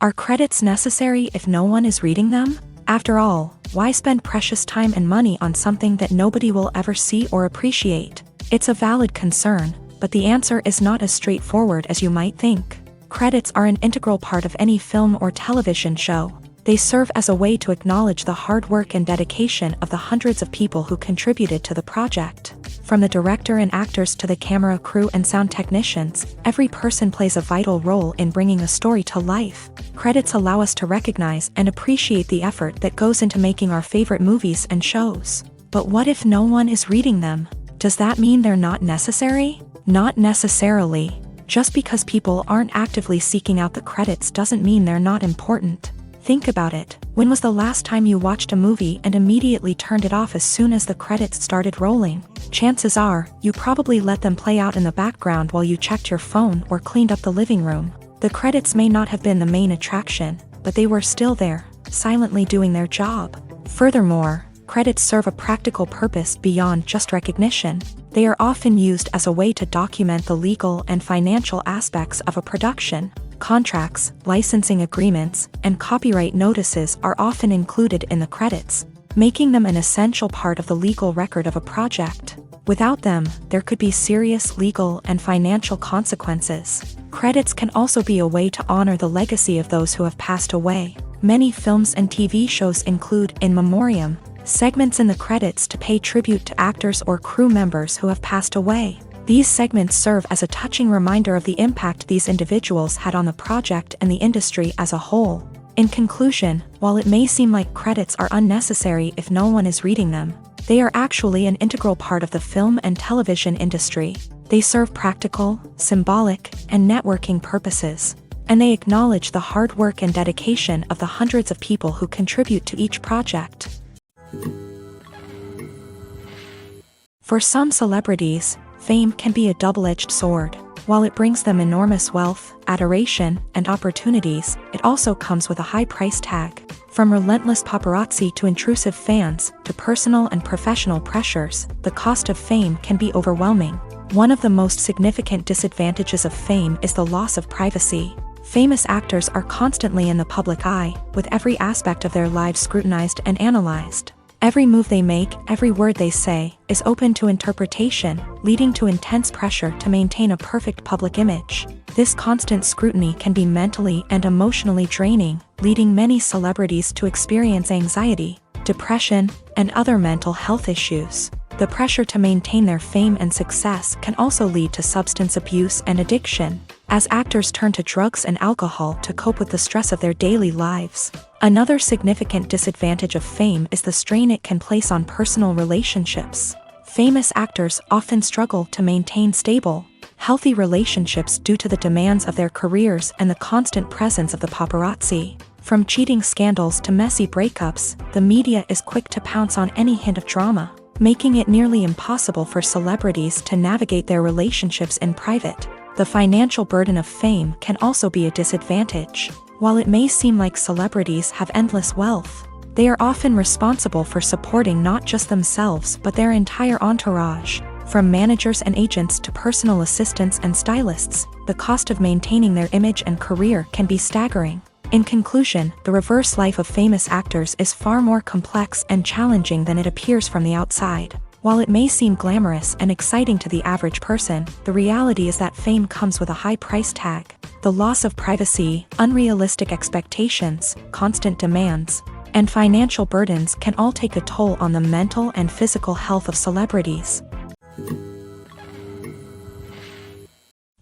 Are credits necessary if no one is reading them? After all, why spend precious time and money on something that nobody will ever see or appreciate? It's a valid concern, but the answer is not as straightforward as you might think. Credits are an integral part of any film or television show. They serve as a way to acknowledge the hard work and dedication of the hundreds of people who contributed to the project. From the director and actors to the camera crew and sound technicians, every person plays a vital role in bringing a story to life. Credits allow us to recognize and appreciate the effort that goes into making our favorite movies and shows. But what if no one is reading them? Does that mean they're not necessary? Not necessarily. Just because people aren't actively seeking out the credits doesn't mean they're not important. Think about it. When was the last time you watched a movie and immediately turned it off as soon as the credits started rolling? Chances are, you probably let them play out in the background while you checked your phone or cleaned up the living room. The credits may not have been the main attraction, but they were still there, silently doing their job. Furthermore, credits serve a practical purpose beyond just recognition. They are often used as a way to document the legal and financial aspects of a production. Contracts, licensing agreements, and copyright notices are often included in the credits, making them an essential part of the legal record of a project. Without them, there could be serious legal and financial consequences. Credits can also be a way to honor the legacy of those who have passed away. Many films and TV shows include in memoriam segments in the credits to pay tribute to actors or crew members who have passed away. These segments serve as a touching reminder of the impact these individuals had on the project and the industry as a whole. In conclusion, while it may seem like credits are unnecessary if no one is reading them, they are actually an integral part of the film and television industry. They serve practical, symbolic, and networking purposes, and they acknowledge the hard work and dedication of the hundreds of people who contribute to each project. For some celebrities, fame can be a double-edged sword. While it brings them enormous wealth, adoration, and opportunities, it also comes with a high price tag. From relentless paparazzi to intrusive fans, to personal and professional pressures, the cost of fame can be overwhelming. One of the most significant disadvantages of fame is the loss of privacy. Famous actors are constantly in the public eye, with every aspect of their lives scrutinized and analyzed. Every move they make, every word they say, is open to interpretation, leading to intense pressure to maintain a perfect public image. This constant scrutiny can be mentally and emotionally draining, leading many celebrities to experience anxiety, depression, and other mental health issues. The pressure to maintain their fame and success can also lead to substance abuse and addiction, as actors turn to drugs and alcohol to cope with the stress of their daily lives. Another significant disadvantage of fame is the strain it can place on personal relationships. Famous actors often struggle to maintain stable, healthy relationships due to the demands of their careers and the constant presence of the paparazzi. From cheating scandals to messy breakups, the media is quick to pounce on any hint of drama, making it nearly impossible for celebrities to navigate their relationships in private. The financial burden of fame can also be a disadvantage. While it may seem like celebrities have endless wealth, they are often responsible for supporting not just themselves but their entire entourage. From managers and agents to personal assistants and stylists, the cost of maintaining their image and career can be staggering. In conclusion, the reverse life of famous actors is far more complex and challenging than it appears from the outside. While it may seem glamorous and exciting to the average person, the reality is that fame comes with a high price tag. The loss of privacy, unrealistic expectations, constant demands, and financial burdens can all take a toll on the mental and physical health of celebrities.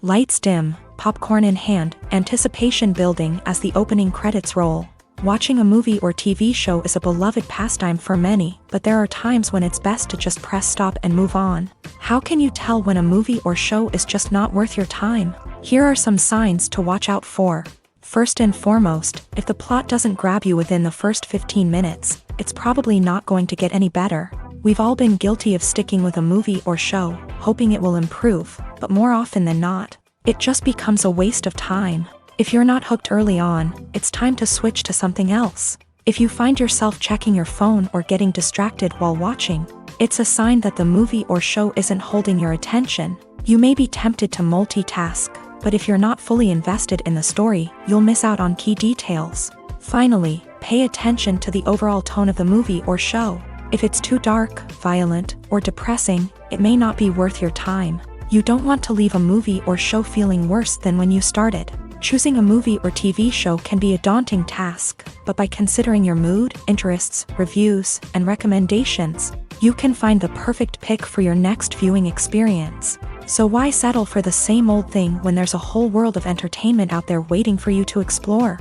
Lights dim, popcorn in hand, anticipation building as the opening credits roll. Watching a movie or TV show is a beloved pastime for many, but there are times when it's best to just press stop and move on. How can you tell when a movie or show is just not worth your time? Here are some signs to watch out for. First and foremost, if the plot doesn't grab you within the first 15 minutes, it's probably not going to get any better. We've all been guilty of sticking with a movie or show, hoping it will improve, but more often than not, it just becomes a waste of time. If you're not hooked early on, it's time to switch to something else. If you find yourself checking your phone or getting distracted while watching, it's a sign that the movie or show isn't holding your attention. You may be tempted to multitask, but if you're not fully invested in the story, you'll miss out on key details. Finally, pay attention to the overall tone of the movie or show. If it's too dark, violent, or depressing, it may not be worth your time. You don't want to leave a movie or show feeling worse than when you started. Choosing a movie or TV show can be a daunting task, but by considering your mood, interests, reviews, and recommendations, you can find the perfect pick for your next viewing experience. So why settle for the same old thing when there's a whole world of entertainment out there waiting for you to explore?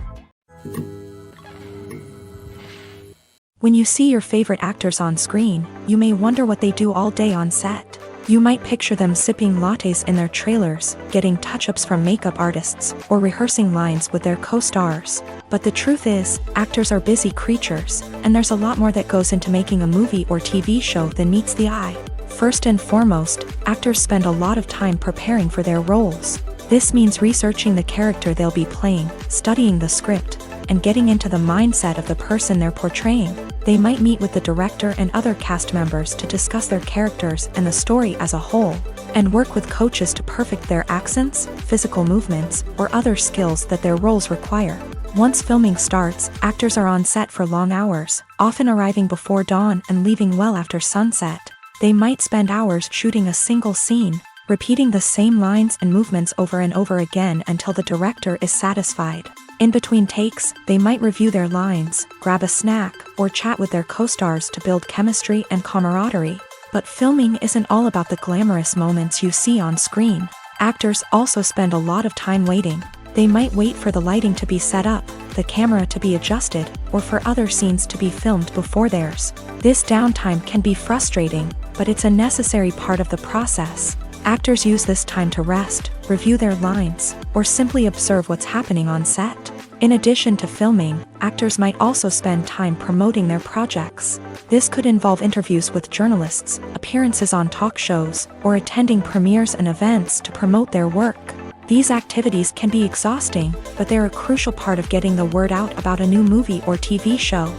When you see your favorite actors on screen, you may wonder what they do all day on set. You might picture them sipping lattes in their trailers, getting touch-ups from makeup artists, or rehearsing lines with their co-stars. But the truth is, actors are busy creatures, and there's a lot more that goes into making a movie or TV show than meets the eye. First and foremost, actors spend a lot of time preparing for their roles. This means researching the character they'll be playing, studying the script, and getting into the mindset of the person they're portraying. They might meet with the director and other cast members to discuss their characters and the story as a whole, and work with coaches to perfect their accents, physical movements, or other skills that their roles require. Once filming starts, actors are on set for long hours, often arriving before dawn and leaving well after sunset. They might spend hours shooting a single scene, repeating the same lines and movements over and over again until the director is satisfied. In between takes, they might review their lines, grab a snack, or chat with their co-stars to build chemistry and camaraderie. But filming isn't all about the glamorous moments you see on screen. Actors also spend a lot of time waiting. They might wait for the lighting to be set up, the camera to be adjusted, or for other scenes to be filmed before theirs. This downtime can be frustrating, but it's a necessary part of the process. Actors use this time to rest, review their lines, or simply observe what's happening on set. In addition to filming, actors might also spend time promoting their projects. This could involve interviews with journalists, appearances on talk shows, or attending premieres and events to promote their work. These activities can be exhausting, but they're a crucial part of getting the word out about a new movie or TV show.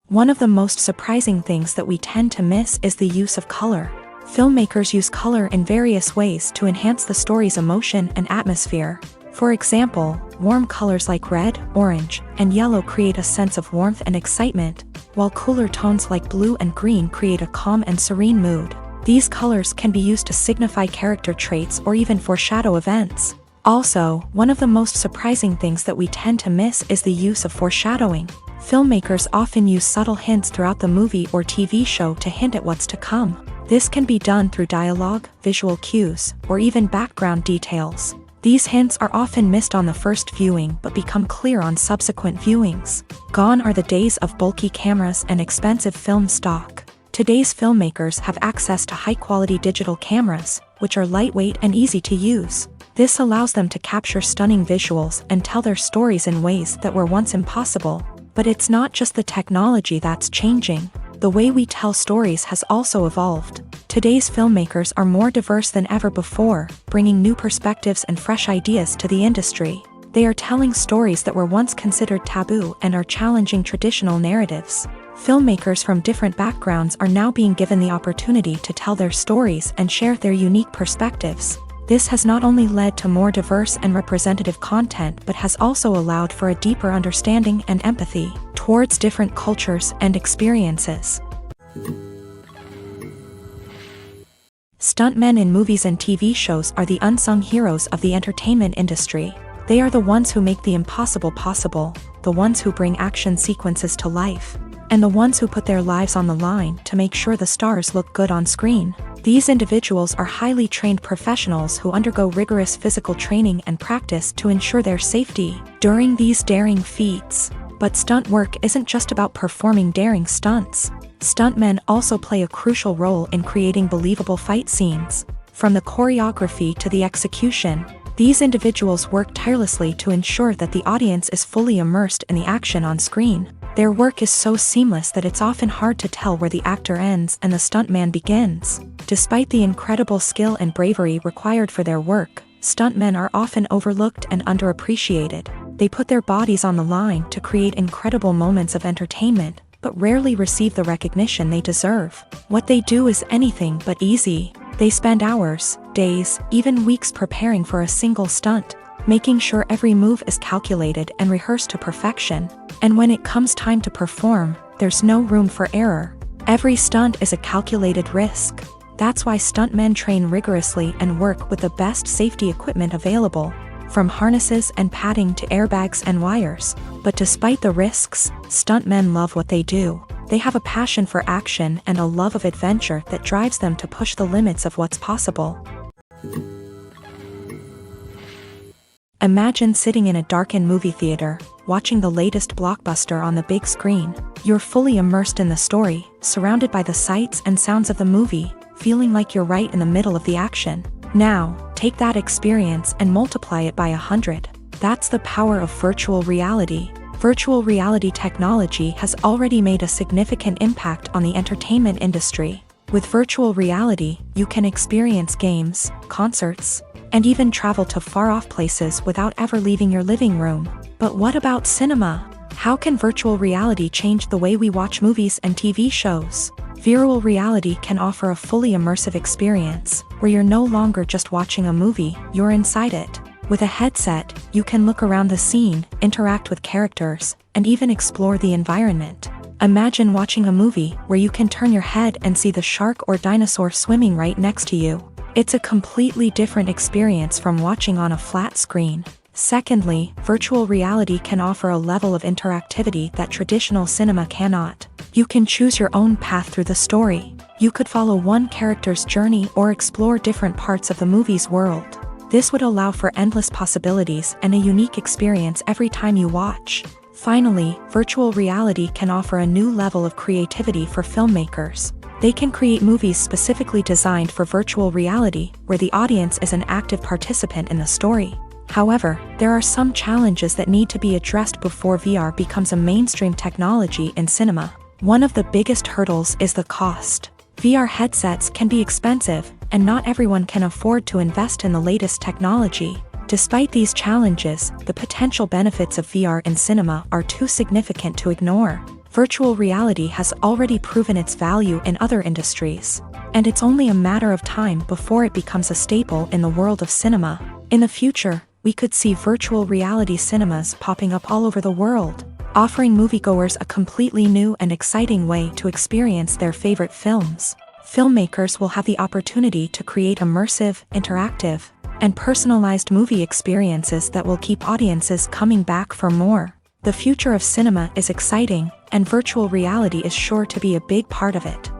One of the most surprising things that we tend to miss is the use of color. Filmmakers use color in various ways to enhance the story's emotion and atmosphere. For example, warm colors like red, orange, and yellow create a sense of warmth and excitement, while cooler tones like blue and green create a calm and serene mood. These colors can be used to signify character traits or even foreshadow events. Also, one of the most surprising things that we tend to miss is the use of foreshadowing. Filmmakers often use subtle hints throughout the movie or TV show to hint at what's to come. This can be done through dialogue, visual cues, or even background details. These hints are often missed on the first viewing but become clear on subsequent viewings. Gone are the days of bulky cameras and expensive film stock. Today's filmmakers have access to high-quality digital cameras, which are lightweight and easy to use. This allows them to capture stunning visuals and tell their stories in ways that were once impossible. But it's not just the technology that's changing. The way we tell stories has also evolved. Today's filmmakers are more diverse than ever before, bringing new perspectives and fresh ideas to the industry. They are telling stories that were once considered taboo and are challenging traditional narratives. Filmmakers from different backgrounds are now being given the opportunity to tell their stories and share their unique perspectives. This has not only led to more diverse and representative content but has also allowed for a deeper understanding and empathy towards different cultures and experiences. Stuntmen in movies and TV shows are the unsung heroes of the entertainment industry. They are the ones who make the impossible possible, the ones who bring action sequences to life, and the ones who put their lives on the line to make sure the stars look good on screen. These individuals are highly trained professionals who undergo rigorous physical training and practice to ensure their safety during these daring feats. But stunt work isn't just about performing daring stunts. Stuntmen also play a crucial role in creating believable fight scenes. From the choreography to the execution, these individuals work tirelessly to ensure that the audience is fully immersed in the action on screen. Their work is so seamless that it's often hard to tell where the actor ends and the stuntman begins. Despite the incredible skill and bravery required for their work, stuntmen are often overlooked and underappreciated. They put their bodies on the line to create incredible moments of entertainment, but rarely receive the recognition they deserve. What they do is anything but easy. They spend hours, days, even weeks preparing for a single stunt, making sure every move is calculated and rehearsed to perfection. And when it comes time to perform, there's no room for error. Every stunt is a calculated risk. That's why stuntmen train rigorously and work with the best safety equipment available, from harnesses and padding to airbags and wires. But despite the risks, stuntmen love what they do. They have a passion for action and a love of adventure that drives them to push the limits of what's possible. Imagine sitting in a darkened movie theater, watching the latest blockbuster on the big screen. You're fully immersed in the story, surrounded by the sights and sounds of the movie, feeling like you're right in the middle of the action. Now, take that experience and multiply it by 100. That's the power of virtual reality. Virtual reality technology has already made a significant impact on the entertainment industry. With virtual reality, you can experience games, concerts, and even travel to far-off places without ever leaving your living room. But what about cinema? How can virtual reality change the way we watch movies and TV shows? Virtual reality can offer a fully immersive experience, where you're no longer just watching a movie, you're inside it. With a headset, you can look around the scene, interact with characters, and even explore the environment. Imagine watching a movie where you can turn your head and see the shark or dinosaur swimming right next to you. It's a completely different experience from watching on a flat screen. Secondly, virtual reality can offer a level of interactivity that traditional cinema cannot. You can choose your own path through the story. You could follow one character's journey or explore different parts of the movie's world. This would allow for endless possibilities and a unique experience every time you watch. Finally, virtual reality can offer a new level of creativity for filmmakers. They can create movies specifically designed for virtual reality, where the audience is an active participant in the story. However, there are some challenges that need to be addressed before VR becomes a mainstream technology in cinema. One of the biggest hurdles is the cost. VR headsets can be expensive, and not everyone can afford to invest in the latest technology. Despite these challenges, the potential benefits of VR in cinema are too significant to ignore. Virtual reality has already proven its value in other industries, and it's only a matter of time before it becomes a staple in the world of cinema. In the future, we could see virtual reality cinemas popping up all over the world, offering moviegoers a completely new and exciting way to experience their favorite films. Filmmakers will have the opportunity to create immersive, interactive, and personalized movie experiences that will keep audiences coming back for more. The future of cinema is exciting, and virtual reality is sure to be a big part of it.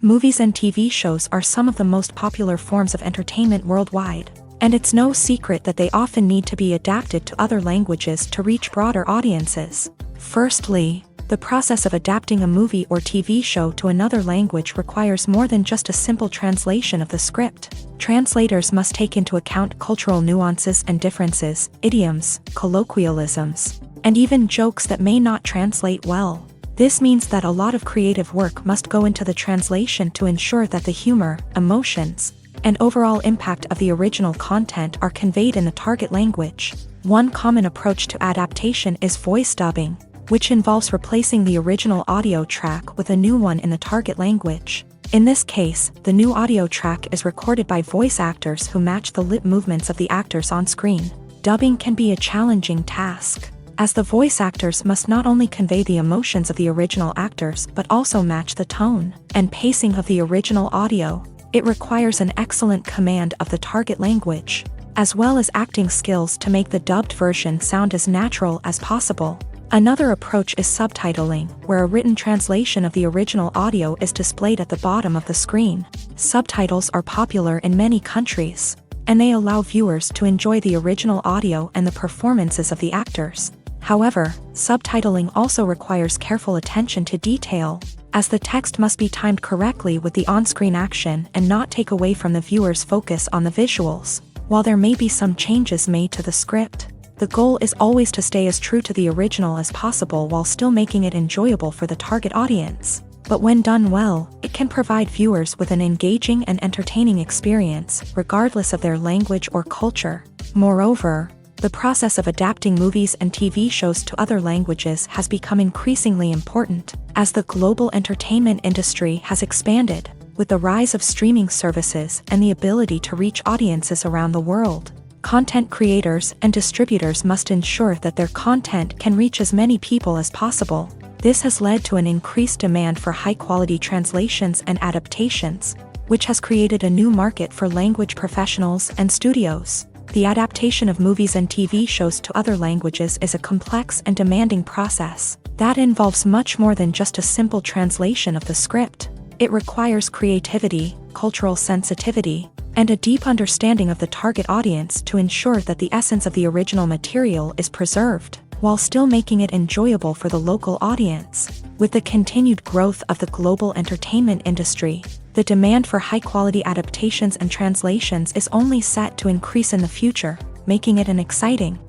Movies and TV shows are some of the most popular forms of entertainment worldwide, and it's no secret that they often need to be adapted to other languages to reach broader audiences. Firstly, The process of adapting a movie or TV show to another language requires more than just a simple translation of the script. Translators must take into account cultural nuances and differences, idioms, colloquialisms, and even jokes that may not translate well. This means that a lot of creative work must go into the translation to ensure that the humor, emotions, and overall impact of the original content are conveyed in the target language. One common approach to adaptation is voice dubbing, which involves replacing the original audio track with a new one in the target language. In this case, the new audio track is recorded by voice actors who match the lip movements of the actors on screen. Dubbing can be a challenging task, as the voice actors must not only convey the emotions of the original actors but also match the tone and pacing of the original audio. It requires an excellent command of the target language, as well as acting skills to make the dubbed version sound as natural as possible. Another approach is subtitling, where a written translation of the original audio is displayed at the bottom of the screen. Subtitles are popular in many countries, and they allow viewers to enjoy the original audio and the performances of the actors. However, subtitling also requires careful attention to detail, as the text must be timed correctly with the on-screen action and not take away from the viewer's focus on the visuals. While there may be some changes made to the script, the goal is always to stay as true to the original as possible while still making it enjoyable for the target audience. But when done well, it can provide viewers with an engaging and entertaining experience, regardless of their language or culture. Moreover, the process of adapting movies and TV shows to other languages has become increasingly important, as the global entertainment industry has expanded, with the rise of streaming services and the ability to reach audiences around the world. Content creators and distributors must ensure that their content can reach as many people as possible. This has led to an increased demand for high-quality translations and adaptations, which has created a new market for language professionals and studios. The adaptation of movies and TV shows to other languages is a complex and demanding process that involves much more than just a simple translation of the script. It requires creativity, cultural sensitivity, and a deep understanding of the target audience to ensure that the essence of the original material is preserved, while still making it enjoyable for the local audience. With the continued growth of the global entertainment industry, the demand for high-quality adaptations and translations is only set to increase in the future, making it an exciting.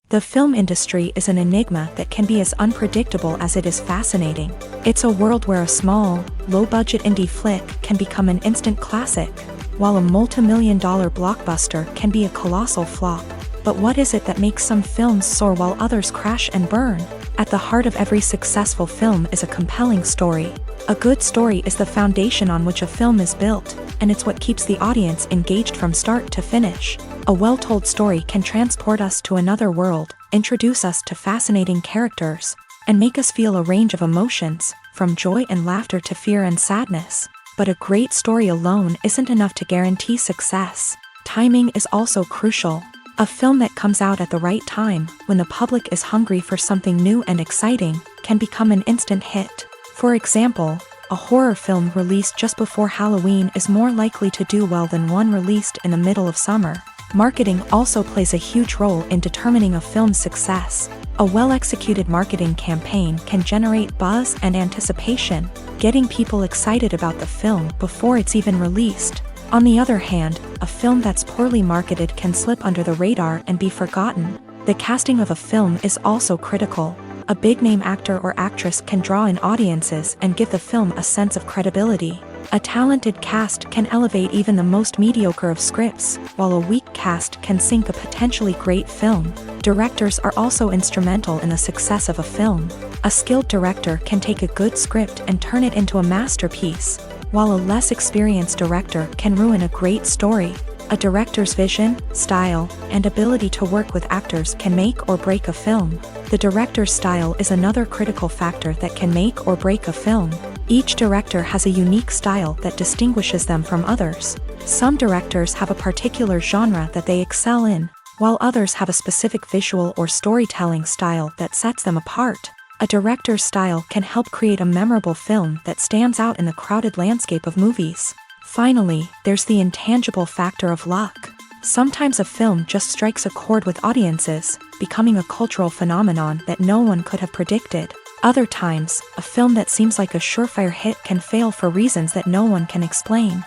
The film industry is an enigma that can be as unpredictable as it is fascinating. It's a world where a small, low-budget indie flick can become an instant classic, while a multi-million-dollar blockbuster can be a colossal flop. But what is it that makes some films soar while others crash and burn? At the heart of every successful film is a compelling story. A good story is the foundation on which a film is built, and it's what keeps the audience engaged from start to finish. A well-told story can transport us to another world, introduce us to fascinating characters, and make us feel a range of emotions, from joy and laughter to fear and sadness. But a great story alone isn't enough to guarantee success. Timing is also crucial. A film that comes out at the right time, when the public is hungry for something new and exciting, can become an instant hit. For example, a horror film released just before Halloween is more likely to do well than one released in the middle of summer. Marketing also plays a huge role in determining a film's success. A well-executed marketing campaign can generate buzz and anticipation, getting people excited about the film before it's even released. On the other hand, a film that's poorly marketed can slip under the radar and be forgotten. The casting of a film is also critical. A big-name actor or actress can draw in audiences and give the film a sense of credibility. A talented cast can elevate even the most mediocre of scripts, while a weak cast can sink a potentially great film. Directors are also instrumental in the success of a film. A skilled director can take a good script and turn it into a masterpiece, while a less experienced director can ruin a great story. A director's vision, style, and ability to work with actors can make or break a film. The director's style is another critical factor that can make or break a film. Each director has a unique style that distinguishes them from others. Some directors have a particular genre that they excel in, while others have a specific visual or storytelling style that sets them apart. A director's style can help create a memorable film that stands out in the crowded landscape of movies. Finally, there's the intangible factor of luck. Sometimes a film just strikes a chord with audiences, becoming a cultural phenomenon that no one could have predicted. Other times, a film that seems like a surefire hit can fail for reasons that no one can explain.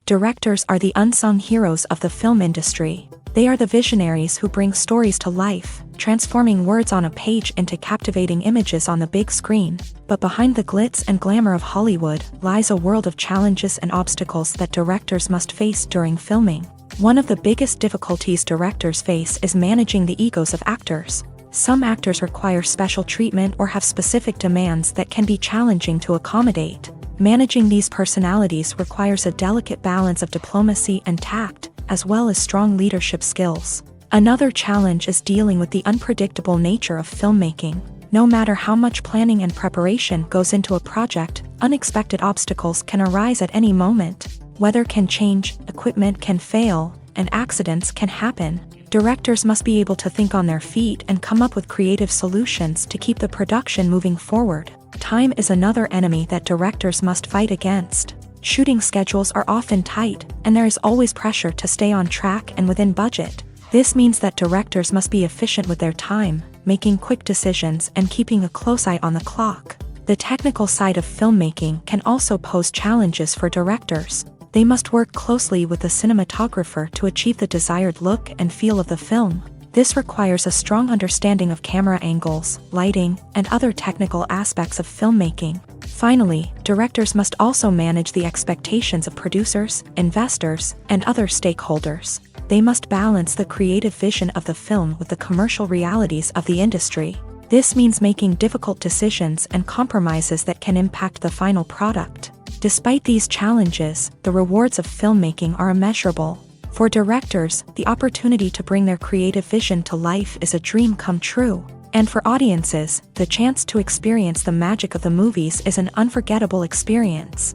Directors are the unsung heroes of the film industry. They are the visionaries who bring stories to life, transforming words on a page into captivating images on the big screen. But behind the glitz and glamour of Hollywood lies a world of challenges and obstacles that directors must face during filming. One of the biggest difficulties directors face is managing the egos of actors. Some actors require special treatment or have specific demands that can be challenging to accommodate. Managing these personalities requires a delicate balance of diplomacy and tact, as well as strong leadership skills. Another challenge is dealing with the unpredictable nature of filmmaking. No matter how much planning and preparation goes into a project, unexpected obstacles can arise at any moment. Weather can change, equipment can fail, and accidents can happen. Directors must be able to think on their feet and come up with creative solutions to keep the production moving forward. Time is another enemy that directors must fight against. Shooting schedules are often tight, and there is always pressure to stay on track and within budget. This means that directors must be efficient with their time, making quick decisions and keeping a close eye on the clock. The technical side of filmmaking can also pose challenges for directors. They must work closely with the cinematographer to achieve the desired look and feel of the film. This requires a strong understanding of camera angles, lighting, and other technical aspects of filmmaking. Finally, directors must also manage the expectations of producers, investors, and other stakeholders. They must balance the creative vision of the film with the commercial realities of the industry. This means making difficult decisions and compromises that can impact the final product. Despite these challenges, the rewards of filmmaking are immeasurable. For directors, the opportunity to bring their creative vision to life is a dream come true. And for audiences, the chance to experience the magic of the movies is an unforgettable experience.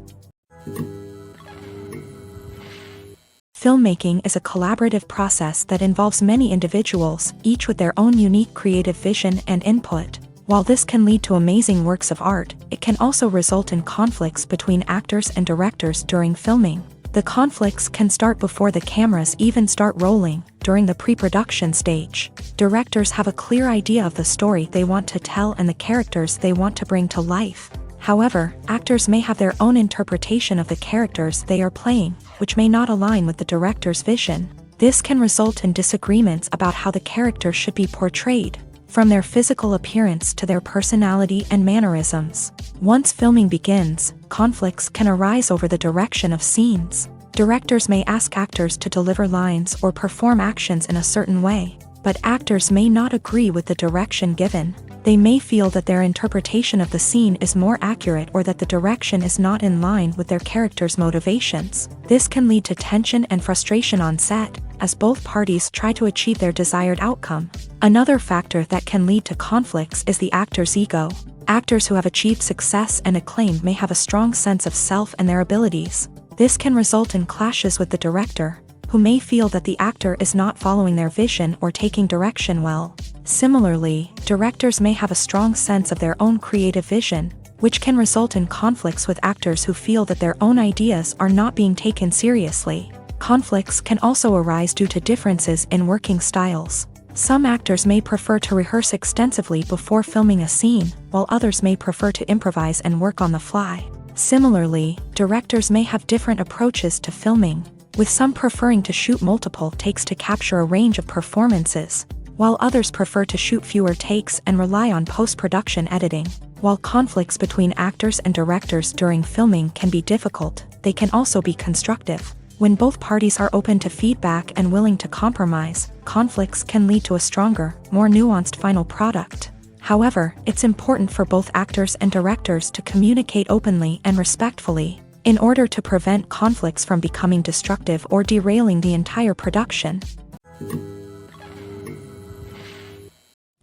Filmmaking is a collaborative process that involves many individuals, each with their own unique creative vision and input. While this can lead to amazing works of art, it can also result in conflicts between actors and directors during filming. The conflicts can start before the cameras even start rolling, during the pre-production stage. Directors have a clear idea of the story they want to tell and the characters they want to bring to life. However, actors may have their own interpretation of the characters they are playing, which may not align with the director's vision. This can result in disagreements about how the characters should be portrayed, from their physical appearance to their personality and mannerisms. Once filming begins, conflicts can arise over the direction of scenes. Directors may ask actors to deliver lines or perform actions in a certain way, but actors may not agree with the direction given. They may feel that their interpretation of the scene is more accurate or that the direction is not in line with their character's motivations. This can lead to tension and frustration on set, as both parties try to achieve their desired outcome. Another factor that can lead to conflicts is the actor's ego. Actors who have achieved success and acclaim may have a strong sense of self and their abilities. This can result in clashes with the director, who may feel that the actor is not following their vision or taking direction well. Similarly, directors may have a strong sense of their own creative vision, which can result in conflicts with actors who feel that their own ideas are not being taken seriously. Conflicts can also arise due to differences in working styles. Some actors may prefer to rehearse extensively before filming a scene, while others may prefer to improvise and work on the fly. Similarly, directors may have different approaches to filming, with some preferring to shoot multiple takes to capture a range of performances, while others prefer to shoot fewer takes and rely on post-production editing. While conflicts between actors and directors during filming can be difficult, they can also be constructive. When both parties are open to feedback and willing to compromise, conflicts can lead to a stronger, more nuanced final product. However, it's important for both actors and directors to communicate openly and respectfully, in order to prevent conflicts from becoming destructive or derailing the entire production.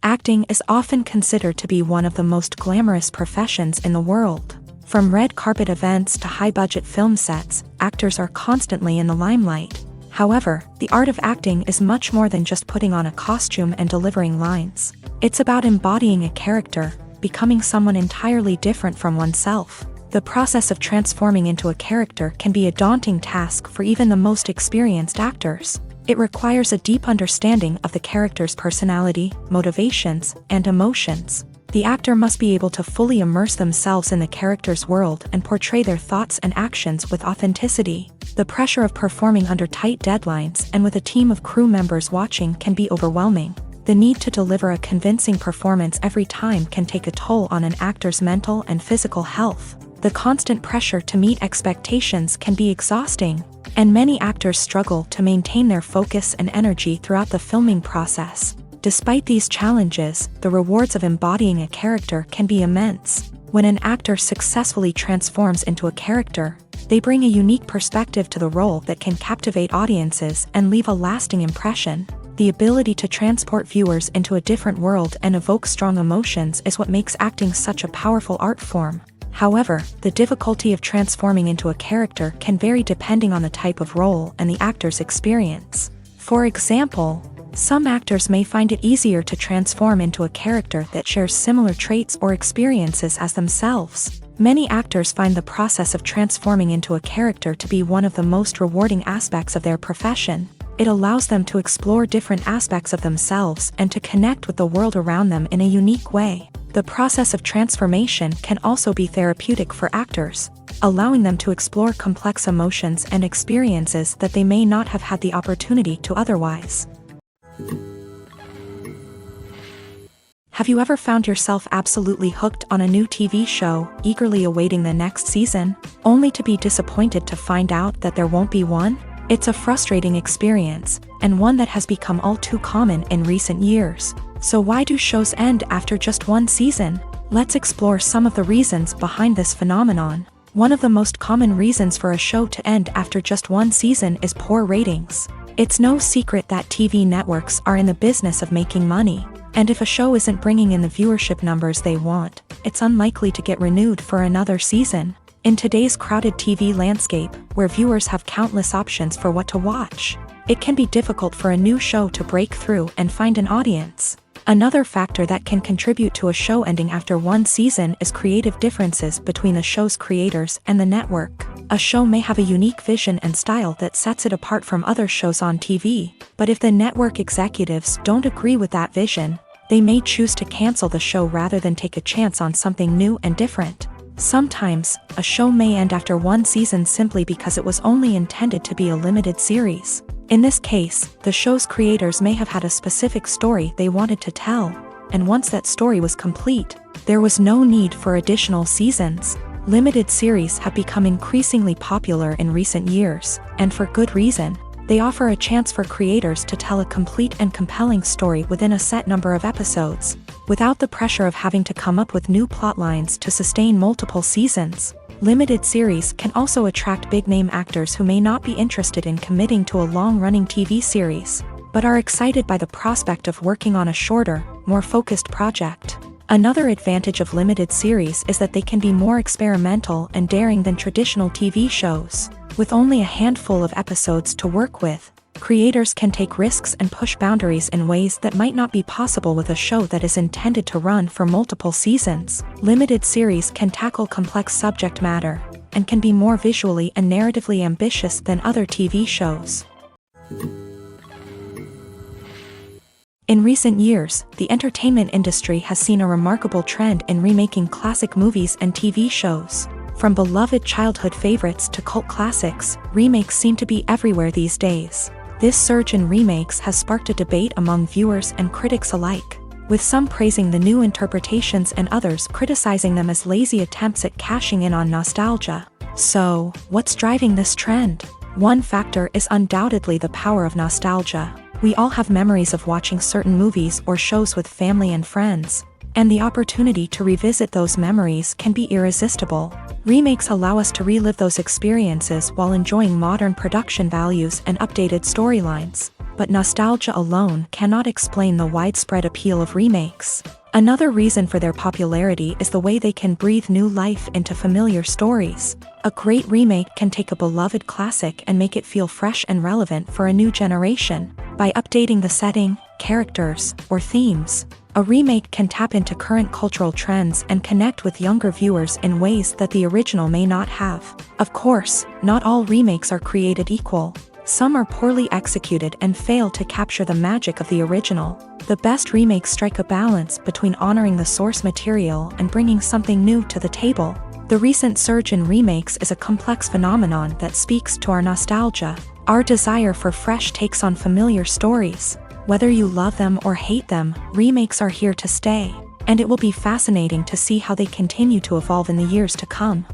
Acting is often considered to be one of the most glamorous professions in the world. From red carpet events to high-budget film sets, actors are constantly in the limelight. However, the art of acting is much more than just putting on a costume and delivering lines. It's about embodying a character, becoming someone entirely different from oneself. The process of transforming into a character can be a daunting task for even the most experienced actors. It requires a deep understanding of the character's personality, motivations, and emotions. The actor must be able to fully immerse themselves in the character's world and portray their thoughts and actions with authenticity. The pressure of performing under tight deadlines and with a team of crew members watching can be overwhelming. The need to deliver a convincing performance every time can take a toll on an actor's mental and physical health. The constant pressure to meet expectations can be exhausting, and many actors struggle to maintain their focus and energy throughout the filming process. Despite these challenges, the rewards of embodying a character can be immense. When an actor successfully transforms into a character, they bring a unique perspective to the role that can captivate audiences and leave a lasting impression. The ability to transport viewers into a different world and evoke strong emotions is what makes acting such a powerful art form. However, the difficulty of transforming into a character can vary depending on the type of role and the actor's experience. For example, some actors may find it easier to transform into a character that shares similar traits or experiences as themselves. Many actors find the process of transforming into a character to be one of the most rewarding aspects of their profession. It allows them to explore different aspects of themselves and to connect with the world around them in a unique way. The process of transformation can also be therapeutic for actors, allowing them to explore complex emotions and experiences that they may not have had the opportunity to otherwise. Have you ever found yourself absolutely hooked on a new TV show, eagerly awaiting the next season, only to be disappointed to find out that there won't be one? It's a frustrating experience, and one that has become all too common in recent years. So why do shows end after just one season? Let's explore some of the reasons behind this phenomenon. One of the most common reasons for a show to end after just one season is poor ratings. It's no secret that TV networks are in the business of making money, and if a show isn't bringing in the viewership numbers they want, it's unlikely to get renewed for another season. In today's crowded TV landscape, where viewers have countless options for what to watch, it can be difficult for a new show to break through and find an audience. Another factor that can contribute to a show ending after one season is creative differences between the show's creators and the network. A show may have a unique vision and style that sets it apart from other shows on TV, but if the network executives don't agree with that vision, they may choose to cancel the show rather than take a chance on something new and different. Sometimes, a show may end after one season simply because it was only intended to be a limited series. In this case, the show's creators may have had a specific story they wanted to tell, and once that story was complete, there was no need for additional seasons. Limited series have become increasingly popular in recent years, and for good reason. They offer a chance for creators to tell a complete and compelling story within a set number of episodes, without the pressure of having to come up with new plot lines to sustain multiple seasons. Limited series can also attract big-name actors who may not be interested in committing to a long-running TV series, but are excited by the prospect of working on a shorter, more focused project. Another advantage of limited series is that they can be more experimental and daring than traditional TV shows. With only a handful of episodes to work with, creators can take risks and push boundaries in ways that might not be possible with a show that is intended to run for multiple seasons. Limited series can tackle complex subject matter, and can be more visually and narratively ambitious than other TV shows. In recent years, the entertainment industry has seen a remarkable trend in remaking classic movies and TV shows. From beloved childhood favorites to cult classics, remakes seem to be everywhere these days. This surge in remakes has sparked a debate among viewers and critics alike, with some praising the new interpretations and others criticizing them as lazy attempts at cashing in on nostalgia. So, what's driving this trend? One factor is undoubtedly the power of nostalgia. We all have memories of watching certain movies or shows with family and friends, and the opportunity to revisit those memories can be irresistible. Remakes allow us to relive those experiences while enjoying modern production values and updated storylines, but nostalgia alone cannot explain the widespread appeal of remakes. Another reason for their popularity is the way they can breathe new life into familiar stories. A great remake can take a beloved classic and make it feel fresh and relevant for a new generation. By updating the setting, characters, or themes. A remake can tap into current cultural trends and connect with younger viewers in ways that the original may not have. Of course, not all remakes are created equal. Some are poorly executed and fail to capture the magic of the original. The best remakes strike a balance between honoring the source material and bringing something new to the table. The recent surge in remakes is a complex phenomenon that speaks to our nostalgia, our desire for fresh takes on familiar stories. Whether you love them or hate them, remakes are here to stay, and it will be fascinating to see how they continue to evolve in the years to come.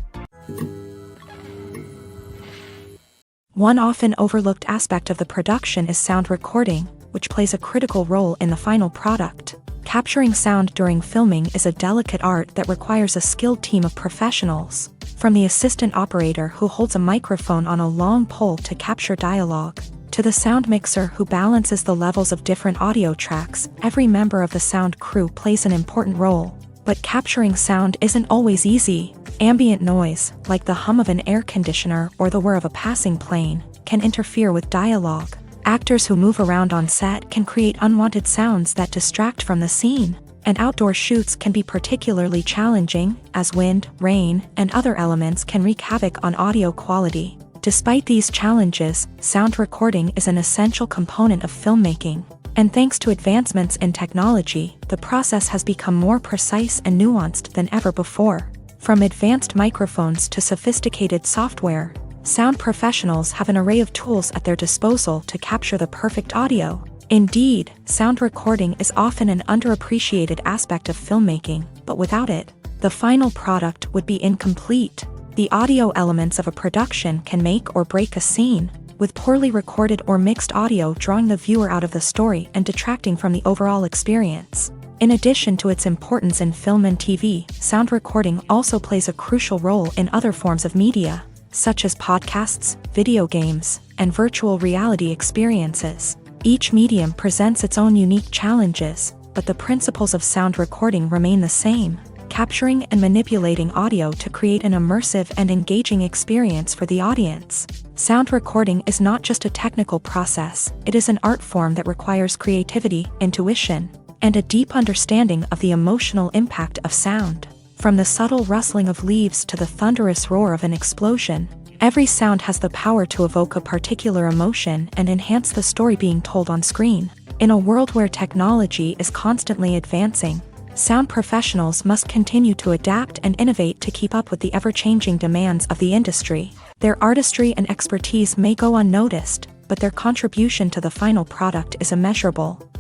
One often overlooked aspect of the production is sound recording, which plays a critical role in the final product. Capturing sound during filming is a delicate art that requires a skilled team of professionals, from the assistant operator who holds a microphone on a long pole to capture dialogue, to the sound mixer who balances the levels of different audio tracks. Every member of the sound crew plays an important role. But capturing sound isn't always easy. Ambient noise, like the hum of an air conditioner or the whir of a passing plane, can interfere with dialogue. Actors who move around on set can create unwanted sounds that distract from the scene. And outdoor shoots can be particularly challenging, as wind, rain, and other elements can wreak havoc on audio quality. Despite these challenges, sound recording is an essential component of filmmaking. And thanks to advancements in technology, the process has become more precise and nuanced than ever before. From advanced microphones to sophisticated software, sound professionals have an array of tools at their disposal to capture the perfect audio. Indeed, sound recording is often an underappreciated aspect of filmmaking, but without it, the final product would be incomplete. The audio elements of a production can make or break a scene, with poorly recorded or mixed audio drawing the viewer out of the story and detracting from the overall experience. In addition to its importance in film and TV, sound recording also plays a crucial role in other forms of media, such as podcasts, video games, and virtual reality experiences. Each medium presents its own unique challenges, but the principles of sound recording remain the same, capturing and manipulating audio to create an immersive and engaging experience for the audience. Sound recording is not just a technical process, it is an art form that requires creativity, intuition, and a deep understanding of the emotional impact of sound. From the subtle rustling of leaves to the thunderous roar of an explosion, every sound has the power to evoke a particular emotion and enhance the story being told on screen. In a world where technology is constantly advancing, sound professionals must continue to adapt and innovate to keep up with the ever-changing demands of the industry. Their artistry and expertise may go unnoticed, but their contribution to the final product is immeasurable.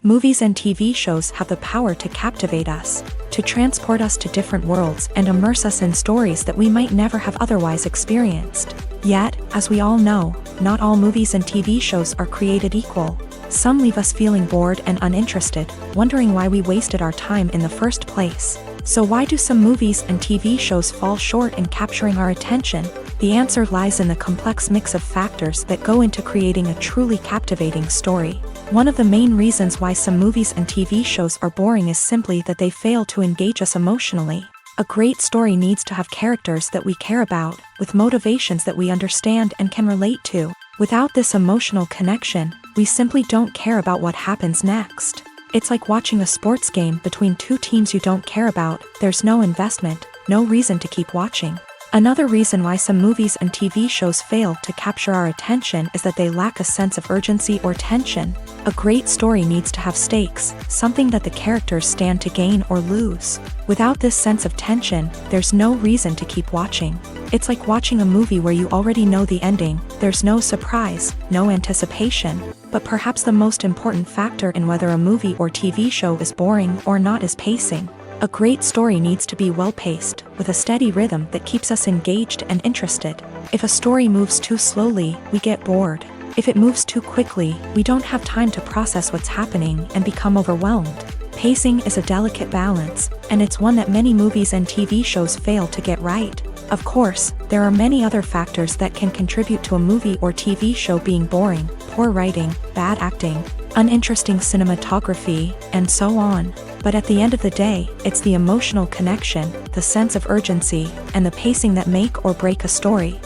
Movies and TV shows have the power to captivate us, to transport us to different worlds and immerse us in stories that we might never have otherwise experienced. Yet, as we all know, not all movies and TV shows are created equal. Some leave us feeling bored and uninterested, wondering why we wasted our time in the first place. So why do some movies and TV shows fall short in capturing our attention? The answer lies in the complex mix of factors that go into creating a truly captivating story. One of the main reasons why some movies and TV shows are boring is simply that they fail to engage us emotionally. A great story needs to have characters that we care about, with motivations that we understand and can relate to. Without this emotional connection, we simply don't care about what happens next. It's like watching a sports game between two teams you don't care about. There's no investment, no reason to keep watching. Another reason why some movies and TV shows fail to capture our attention is that they lack a sense of urgency or tension. A great story needs to have stakes, something that the characters stand to gain or lose. Without this sense of tension, there's no reason to keep watching. It's like watching a movie where you already know the ending. There's no surprise, no anticipation. But perhaps the most important factor in whether a movie or TV show is boring or not is pacing. A great story needs to be well-paced, with a steady rhythm that keeps us engaged and interested. If a story moves too slowly, we get bored. If it moves too quickly, we don't have time to process what's happening and become overwhelmed. Pacing is a delicate balance, and it's one that many movies and TV shows fail to get right. Of course, there are many other factors that can contribute to a movie or TV show being boring: poor writing, bad acting, uninteresting cinematography, and so on. But at the end of the day, it's the emotional connection, the sense of urgency, and the pacing that make or break a story.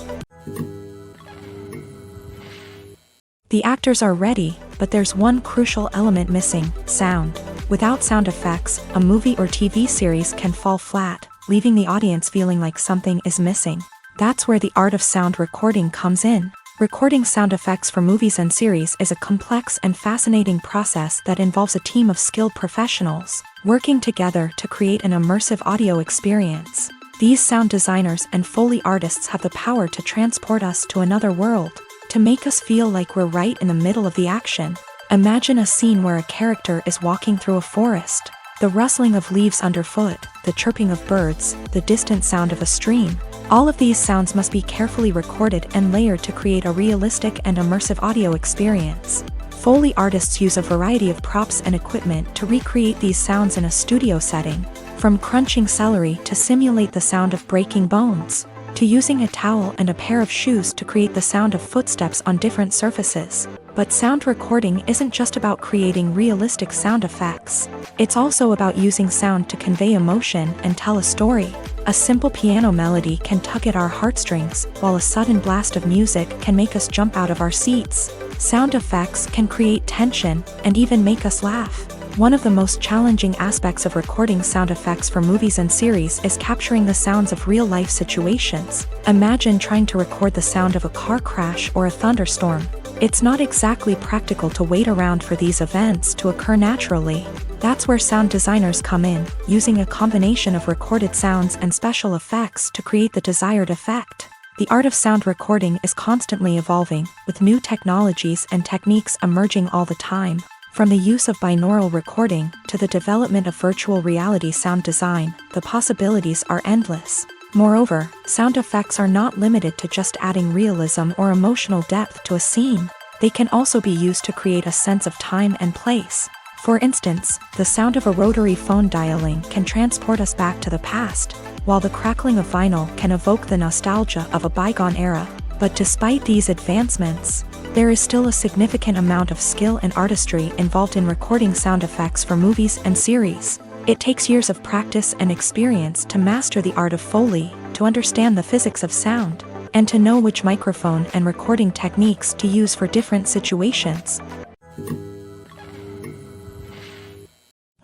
The actors are ready, but there's one crucial element missing: sound. Without sound effects, a movie or TV series can fall flat, leaving the audience feeling like something is missing. That's where the art of sound recording comes in. Recording sound effects for movies and series is a complex and fascinating process that involves a team of skilled professionals working together to create an immersive audio experience. These sound designers and Foley artists have the power to transport us to another world, to make us feel like we're right in the middle of the action. Imagine a scene where a character is walking through a forest. The rustling of leaves underfoot, the chirping of birds, the distant sound of a stream. All of these sounds must be carefully recorded and layered to create a realistic and immersive audio experience. Foley artists use a variety of props and equipment to recreate these sounds in a studio setting, from crunching celery to simulate the sound of breaking bones, to using a towel and a pair of shoes to create the sound of footsteps on different surfaces. But sound recording isn't just about creating realistic sound effects. It's also about using sound to convey emotion and tell a story. A simple piano melody can tug at our heartstrings, while a sudden blast of music can make us jump out of our seats. Sound effects can create tension and even make us laugh. One of the most challenging aspects of recording sound effects for movies and series is capturing the sounds of real-life situations. Imagine trying to record the sound of a car crash or a thunderstorm. It's not exactly practical to wait around for these events to occur naturally. That's where sound designers come in, using a combination of recorded sounds and special effects to create the desired effect. The art of sound recording is constantly evolving, with new technologies and techniques emerging all the time. From the use of binaural recording to the development of virtual reality sound design, the possibilities are endless. Moreover, sound effects are not limited to just adding realism or emotional depth to a scene. They can also be used to create a sense of time and place. For instance, the sound of a rotary phone dialing can transport us back to the past, while the crackling of vinyl can evoke the nostalgia of a bygone era. But despite these advancements, there is still a significant amount of skill and artistry involved in recording sound effects for movies and series. It takes years of practice and experience to master the art of Foley, to understand the physics of sound, and to know which microphone and recording techniques to use for different situations.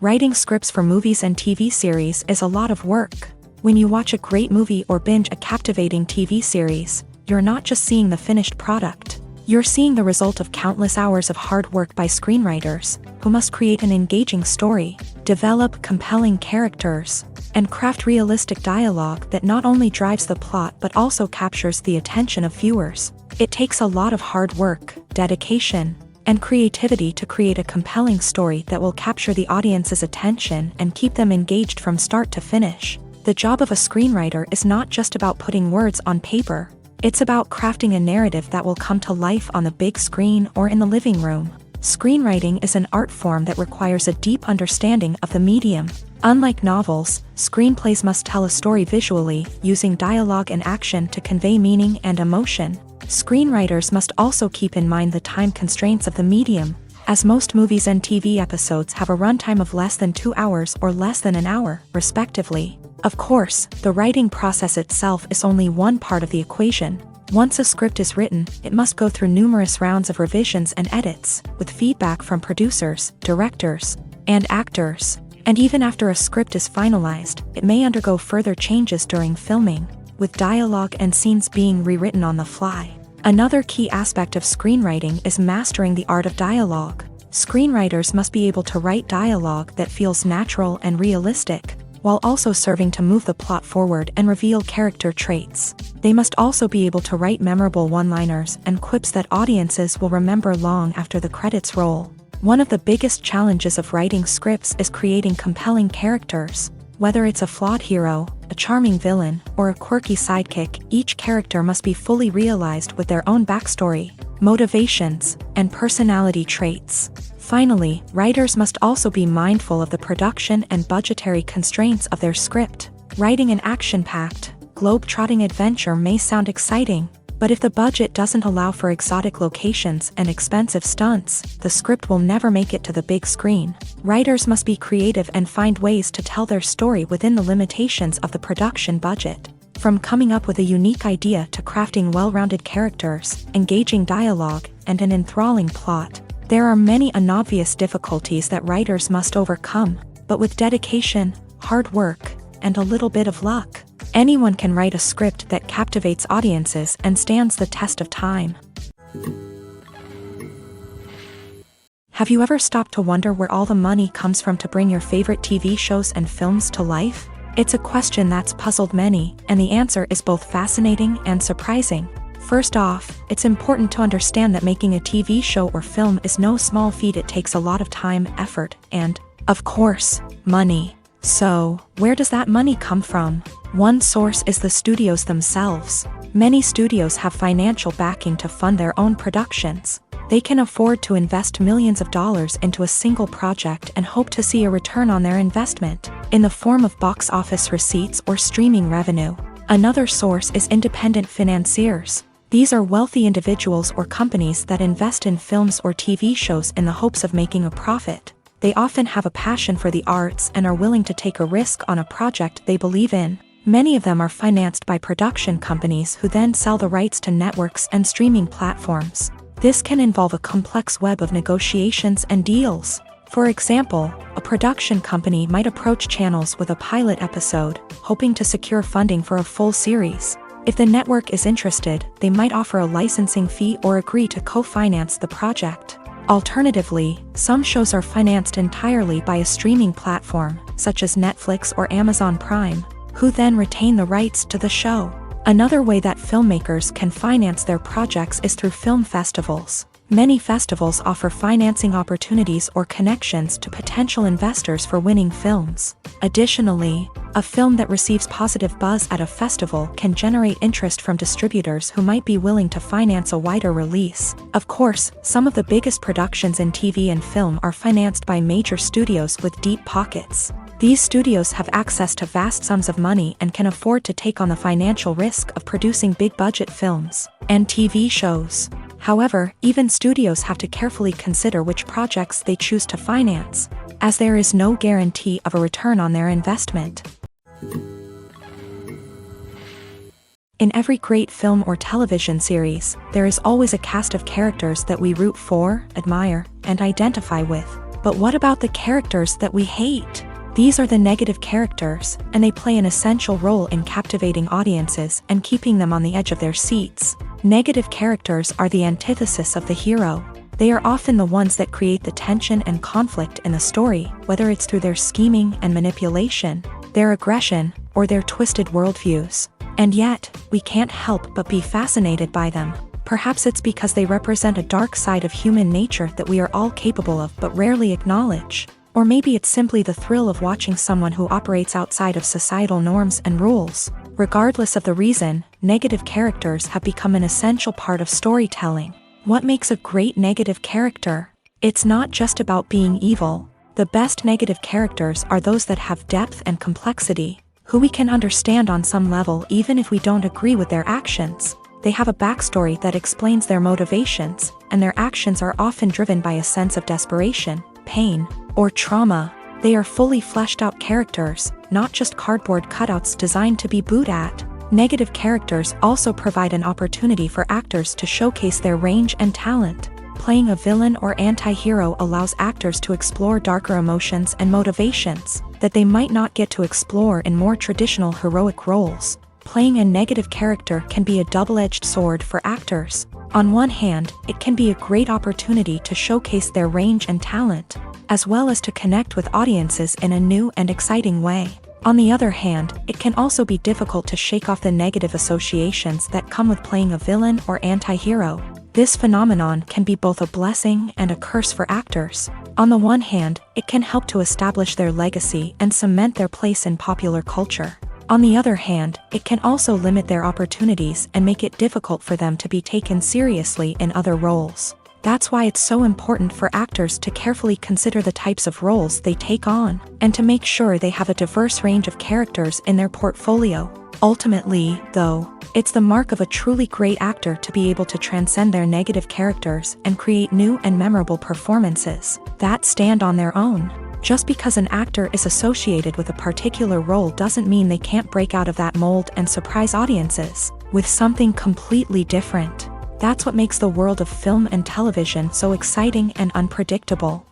Writing scripts for movies and TV series is a lot of work. When you watch a great movie or binge a captivating TV series, you're not just seeing the finished product. You're seeing the result of countless hours of hard work by screenwriters, who must create an engaging story, develop compelling characters, and craft realistic dialogue that not only drives the plot but also captures the attention of viewers. It takes a lot of hard work, dedication, and creativity to create a compelling story that will capture the audience's attention and keep them engaged from start to finish. The job of a screenwriter is not just about putting words on paper. It's about crafting a narrative that will come to life on the big screen or in the living room. Screenwriting is an art form that requires a deep understanding of the medium. Unlike novels, screenplays must tell a story visually, using dialogue and action to convey meaning and emotion. Screenwriters must also keep in mind the time constraints of the medium, as most movies and TV episodes have a runtime of less than 2 hours or less than an hour, respectively. Of course, the writing process itself is only one part of the equation. Once a script is written, it must go through numerous rounds of revisions and edits, with feedback from producers, directors, and actors. And even after a script is finalized, it may undergo further changes during filming, with dialogue and scenes being rewritten on the fly. Another key aspect of screenwriting is mastering the art of dialogue. Screenwriters must be able to write dialogue that feels natural and realistic, while also serving to move the plot forward and reveal character traits. They must also be able to write memorable one-liners and quips that audiences will remember long after the credits roll. One of the biggest challenges of writing scripts is creating compelling characters. Whether it's a flawed hero, a charming villain, or a quirky sidekick, each character must be fully realized with their own backstory, motivations, and personality traits. Finally, writers must also be mindful of the production and budgetary constraints of their script. Writing an action-packed, globe-trotting adventure may sound exciting, but if the budget doesn't allow for exotic locations and expensive stunts, the script will never make it to the big screen. Writers must be creative and find ways to tell their story within the limitations of the production budget. From coming up with a unique idea to crafting well-rounded characters, engaging dialogue, and an enthralling plot. There are many unobvious difficulties that writers must overcome, but with dedication, hard work, and a little bit of luck, anyone can write a script that captivates audiences and stands the test of time. Have you ever stopped to wonder where all the money comes from to bring your favorite TV shows and films to life? It's a question that's puzzled many, and the answer is both fascinating and surprising. First off, it's important to understand that making a TV show or film is no small feat. It takes a lot of time, effort, and, of course, money. So, where does that money come from? One source is the studios themselves. Many studios have financial backing to fund their own productions. They can afford to invest millions of dollars into a single project and hope to see a return on their investment, in the form of box office receipts or streaming revenue. Another source is independent financiers. These are wealthy individuals or companies that invest in films or TV shows in the hopes of making a profit. They often have a passion for the arts and are willing to take a risk on a project they believe in. Many of them are financed by production companies who then sell the rights to networks and streaming platforms. This can involve a complex web of negotiations and deals. For example, a production company might approach channels with a pilot episode, hoping to secure funding for a full series. If the network is interested, they might offer a licensing fee or agree to co-finance the project. Alternatively, some shows are financed entirely by a streaming platform, such as Netflix or Amazon Prime, who then retain the rights to the show. Another way that filmmakers can finance their projects is through film festivals. Many festivals offer financing opportunities or connections to potential investors for winning films. Additionally, a film that receives positive buzz at a festival can generate interest from distributors who might be willing to finance a wider release. Of course, some of the biggest productions in TV and film are financed by major studios with deep pockets. These studios have access to vast sums of money and can afford to take on the financial risk of producing big-budget films and TV shows. However, even studios have to carefully consider which projects they choose to finance, as there is no guarantee of a return on their investment. In every great film or television series, there is always a cast of characters that we root for, admire, and identify with. But what about the characters that we hate? These are the negative characters, and they play an essential role in captivating audiences and keeping them on the edge of their seats. Negative characters are the antithesis of the hero. They are often the ones that create the tension and conflict in the story, whether it's through their scheming and manipulation, their aggression, or their twisted worldviews. And yet, we can't help but be fascinated by them. Perhaps it's because they represent a dark side of human nature that we are all capable of but rarely acknowledge. Or maybe it's simply the thrill of watching someone who operates outside of societal norms and rules. Regardless of the reason, negative characters have become an essential part of storytelling. What makes a great negative character? It's not just about being evil. The best negative characters are those that have depth and complexity, who we can understand on some level even if we don't agree with their actions. They have a backstory that explains their motivations, and their actions are often driven by a sense of desperation, pain, or trauma. They are fully fleshed out characters, not just cardboard cutouts designed to be booed at. Negative characters also provide an opportunity for actors to showcase their range and talent. Playing a villain or anti-hero allows actors to explore darker emotions and motivations that they might not get to explore in more traditional heroic roles. Playing a negative character can be a double-edged sword for actors. On one hand, it can be a great opportunity to showcase their range and talent, as well as to connect with audiences in a new and exciting way. On the other hand, it can also be difficult to shake off the negative associations that come with playing a villain or anti-hero. This phenomenon can be both a blessing and a curse for actors. On the one hand, it can help to establish their legacy and cement their place in popular culture. On the other hand, it can also limit their opportunities and make it difficult for them to be taken seriously in other roles. That's why it's so important for actors to carefully consider the types of roles they take on, and to make sure they have a diverse range of characters in their portfolio. Ultimately, though, it's the mark of a truly great actor to be able to transcend their negative characters and create new and memorable performances that stand on their own. Just because an actor is associated with a particular role doesn't mean they can't break out of that mold and surprise audiences with something completely different. That's what makes the world of film and television so exciting and unpredictable.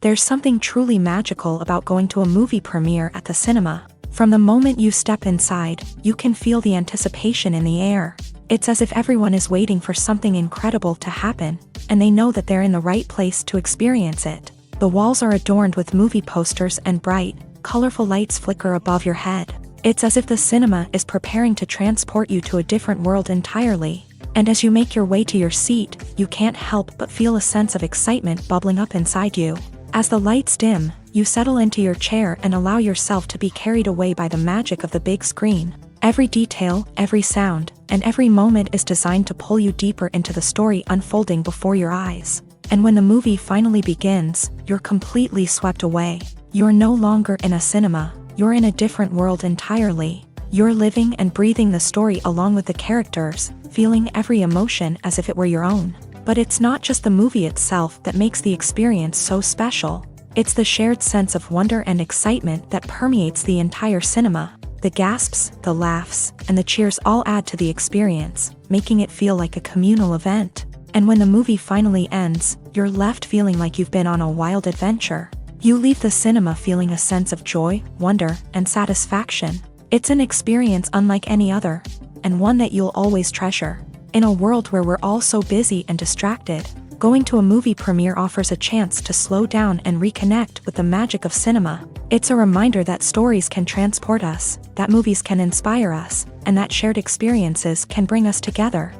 There's something truly magical about going to a movie premiere at the cinema. From the moment you step inside, you can feel the anticipation in the air. It's as if everyone is waiting for something incredible to happen, and they know that they're in the right place to experience it. The walls are adorned with movie posters and bright, colorful lights flicker above your head. It's as if the cinema is preparing to transport you to a different world entirely. And as you make your way to your seat, you can't help but feel a sense of excitement bubbling up inside you. As the lights dim, you settle into your chair and allow yourself to be carried away by the magic of the big screen. Every detail, every sound, and every moment is designed to pull you deeper into the story unfolding before your eyes. And when the movie finally begins, you're completely swept away. You're no longer in a cinema, you're in a different world entirely. You're living and breathing the story along with the characters, feeling every emotion as if it were your own. But it's not just the movie itself that makes the experience so special. It's the shared sense of wonder and excitement that permeates the entire cinema. The gasps, the laughs, and the cheers all add to the experience, making it feel like a communal event. And when the movie finally ends, you're left feeling like you've been on a wild adventure. You leave the cinema feeling a sense of joy, wonder, and satisfaction. It's an experience unlike any other, and one that you'll always treasure. In a world where we're all so busy and distracted, going to a movie premiere offers a chance to slow down and reconnect with the magic of cinema. It's a reminder that stories can transport us, that movies can inspire us, and that shared experiences can bring us together.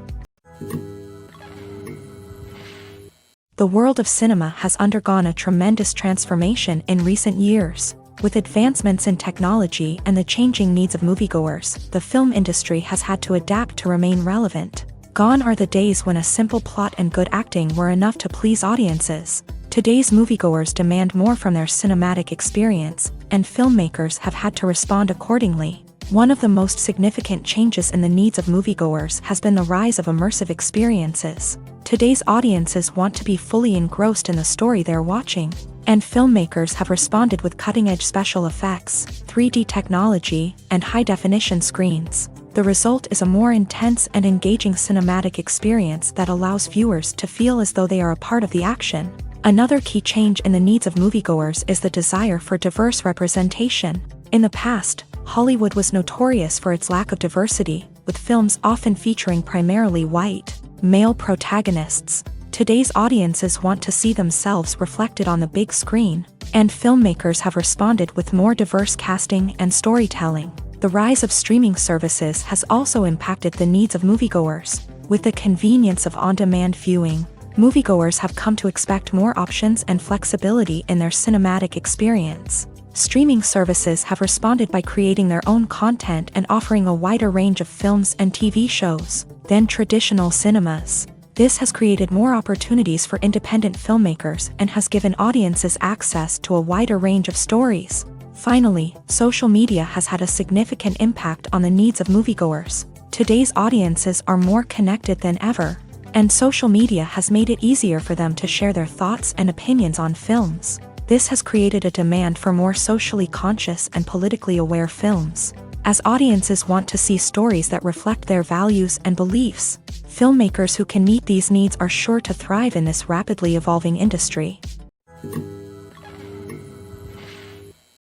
The world of cinema has undergone a tremendous transformation in recent years. With advancements in technology and the changing needs of moviegoers, the film industry has had to adapt to remain relevant. Gone are the days when a simple plot and good acting were enough to please audiences. Today's moviegoers demand more from their cinematic experience, and filmmakers have had to respond accordingly. One of the most significant changes in the needs of moviegoers has been the rise of immersive experiences. Today's audiences want to be fully engrossed in the story they're watching, and filmmakers have responded with cutting-edge special effects, 3D technology, and high-definition screens. The result is a more intense and engaging cinematic experience that allows viewers to feel as though they are a part of the action. Another key change in the needs of moviegoers is the desire for diverse representation. In the past, Hollywood was notorious for its lack of diversity, with films often featuring primarily white, male protagonists. Today's audiences want to see themselves reflected on the big screen, and filmmakers have responded with more diverse casting and storytelling. The rise of streaming services has also impacted the needs of moviegoers. With the convenience of on-demand viewing, moviegoers have come to expect more options and flexibility in their cinematic experience. Streaming services have responded by creating their own content and offering a wider range of films and TV shows than traditional cinemas. This has created more opportunities for independent filmmakers and has given audiences access to a wider range of stories. Finally, social media has had a significant impact on the needs of moviegoers. Today's audiences are more connected than ever, and social media has made it easier for them to share their thoughts and opinions on films. This has created a demand for more socially conscious and politically aware films. As audiences want to see stories that reflect their values and beliefs, filmmakers who can meet these needs are sure to thrive in this rapidly evolving industry.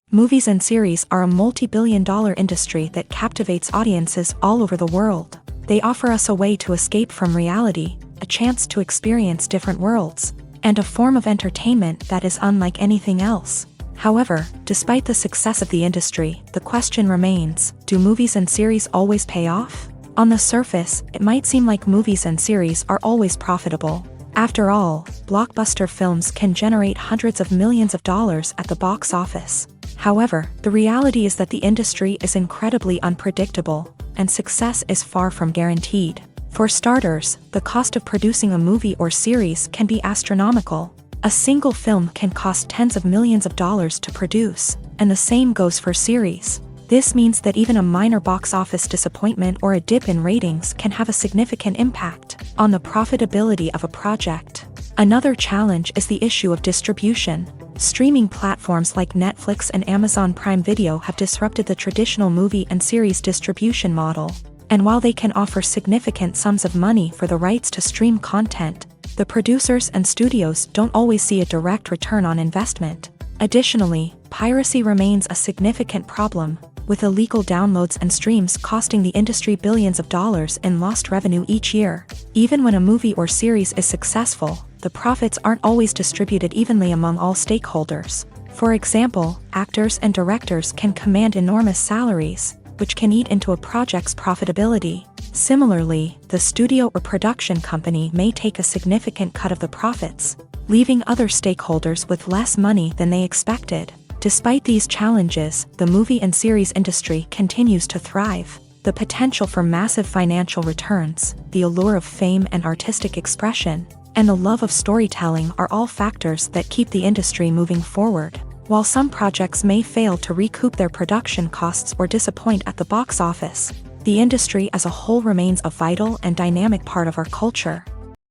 Movies and series are a multi-billion-dollar industry that captivates audiences all over the world. They offer us a way to escape from reality, a chance to experience different worlds, and a form of entertainment that is unlike anything else. However, despite the success of the industry, the question remains, do movies and series always pay off? On the surface, it might seem like movies and series are always profitable. After all, blockbuster films can generate hundreds of millions of dollars at the box office. However, the reality is that the industry is incredibly unpredictable, and success is far from guaranteed. For starters, the cost of producing a movie or series can be astronomical. A single film can cost tens of millions of dollars to produce, and the same goes for series. This means that even a minor box office disappointment or a dip in ratings can have a significant impact on the profitability of a project. Another challenge is the issue of distribution. Streaming platforms like Netflix and Amazon Prime Video have disrupted the traditional movie and series distribution model, And while they can offer significant sums of money for the rights to stream content, the producers and studios don't always see a direct return on investment. Additionally, piracy remains a significant problem, with illegal downloads and streams costing the industry billions of dollars in lost revenue each year. Even when a movie or series is successful, the profits aren't always distributed evenly among all stakeholders. For example, actors and directors can command enormous salaries, which can eat into a project's profitability. Similarly, the studio or production company may take a significant cut of the profits, leaving other stakeholders with less money than they expected. Despite these challenges, the movie and series industry continues to thrive. The potential for massive financial returns, the allure of fame and artistic expression, and the love of storytelling are all factors that keep the industry moving forward. While some projects may fail to recoup their production costs or disappoint at the box office, the industry as a whole remains a vital and dynamic part of our culture.